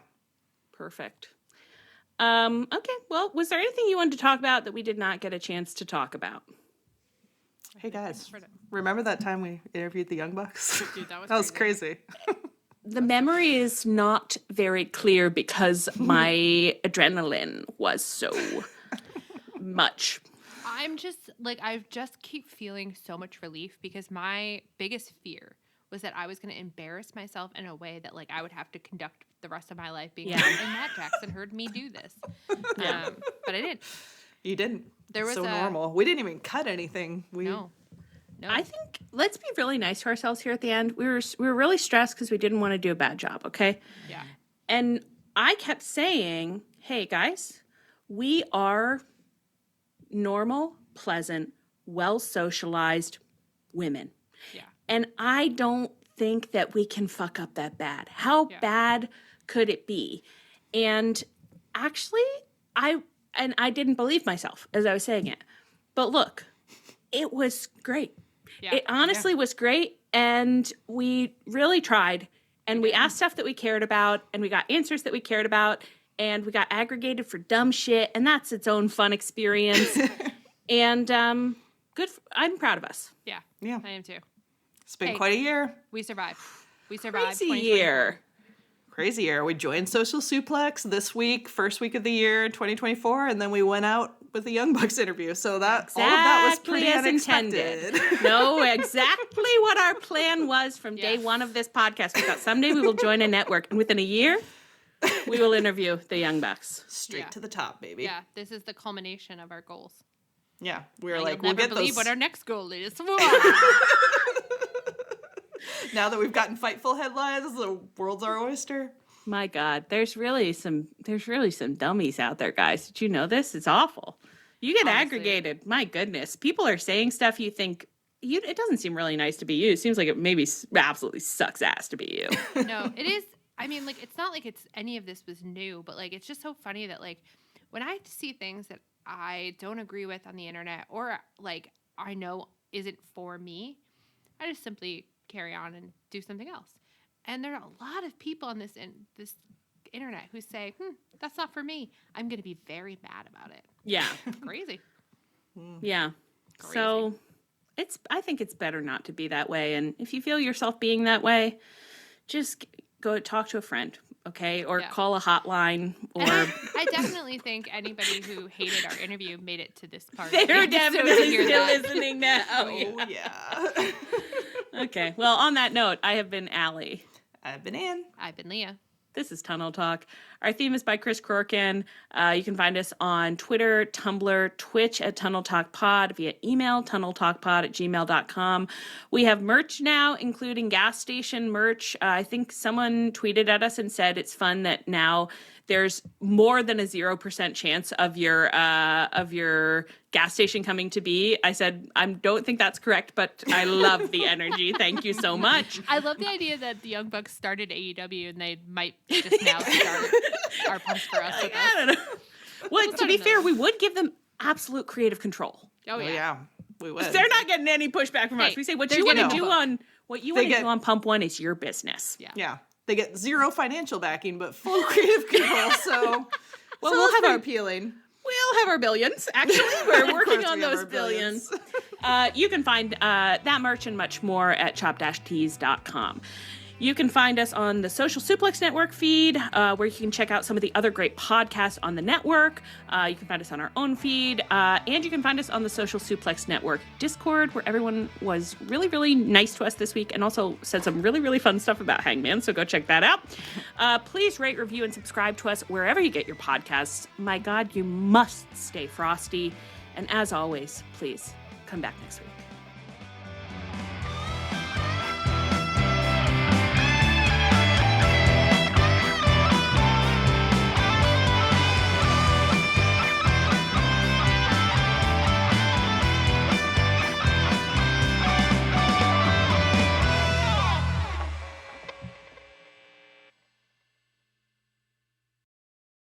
Perfect. Okay, well, was there anything you wanted to talk about that we did not get a chance to talk about? Hey, guys, remember that time we interviewed the Young Bucks? Dude, that was crazy. The memory is not very clear because my adrenaline was so much. I'm just, I just keep feeling so much relief because my biggest fear was that I was going to embarrass myself in a way that, I would have to conduct the rest of my life being and Matt Jackson heard me do this. But I didn't. You didn't. There was normal. We didn't even cut anything. No. I think let's be really nice to ourselves here at the end. We were really stressed because we didn't want to do a bad job, okay? Yeah. And I kept saying, hey, guys, we are normal, pleasant, well-socialized women. Yeah. And I don't think that we can fuck up that bad. How bad could it be? And actually, I didn't believe myself as I was saying it. But look, it was great. Yeah. It honestly was great. And we really tried. And we asked stuff that we cared about. And we got answers that we cared about. And we got aggregated for dumb shit. And that's its own fun experience. And I'm proud of us. Yeah. I am too. It's been quite a year. We survived. Crazy year. Crazy year. We joined Social Suplex this week, first week of the year, 2024, and then we went out with the Young Bucks interview. So that all of that was pretty as unexpected. Intended. No, exactly what our plan was from day one of this podcast. We thought someday we will join a network, and within a year, we will interview the Young Bucks. Straight to the top, baby. Yeah, this is the culmination of our goals. Yeah, we were like, we'll get believe what our next goal is. Now that we've gotten Fightful headlines, the world's our oyster. My God, there's really some dummies out there, guys. Did you know this? It's awful. You get aggregated. My goodness, people are saying stuff you think it doesn't seem really nice to be you. It seems like it maybe absolutely sucks ass to be you. No, it is. I mean, like, it's not like any of this was new, but like, it's just so funny that like when I see things that I don't agree with on the internet or like I know isn't for me, I just simply carry on and do something else. And there are a lot of people on this internet who say, that's not for me. I'm going to be very mad about it. Yeah. Crazy. Yeah. Crazy. So I think it's better not to be that way. And if you feel yourself being that way, just go talk to a friend. Okay. Or call a hotline or. I definitely think anybody who hated our interview made it to this part. They're definitely still listening now. Oh, yeah. Okay. Well, on that note, I have been Allie. I've been Ann. I've been Leah. This is Tunnel Talk. Our theme is by Kris Corkin. You can find us on Twitter, Tumblr, Twitch at Tunnel Talk Pod, via email, tunneltalkpod@gmail.com. We have merch now, including gas station merch. I think someone tweeted at us and said it's fun that now there's more than a 0% chance of your gas station coming to be. I said, I don't think that's correct, but I love the energy. Thank you so much. I love the idea that the Young Bucks started AEW and they might just now start our punch for us. I don't know. Well, to be fair, we would give them absolute creative control. Oh, yeah. We would. They're not getting any pushback from us. We say what you want to do on Pump One is your business. Yeah. They get zero financial backing, but full creative control. So, we'll have our appealing. We'll have our billions. Actually, we're working on those billions. You can find that merch and much more at chop-tees.com. You can find us on the Social Suplex Network feed, where you can check out some of the other great podcasts on the network. You can find us on our own feed, and you can find us on the Social Suplex Network Discord, where everyone was really, really nice to us this week and also said some really, really fun stuff about Hangman, so go check that out. Please rate, review, and subscribe to us wherever you get your podcasts. My God, you must stay frosty. And as always, please come back next week.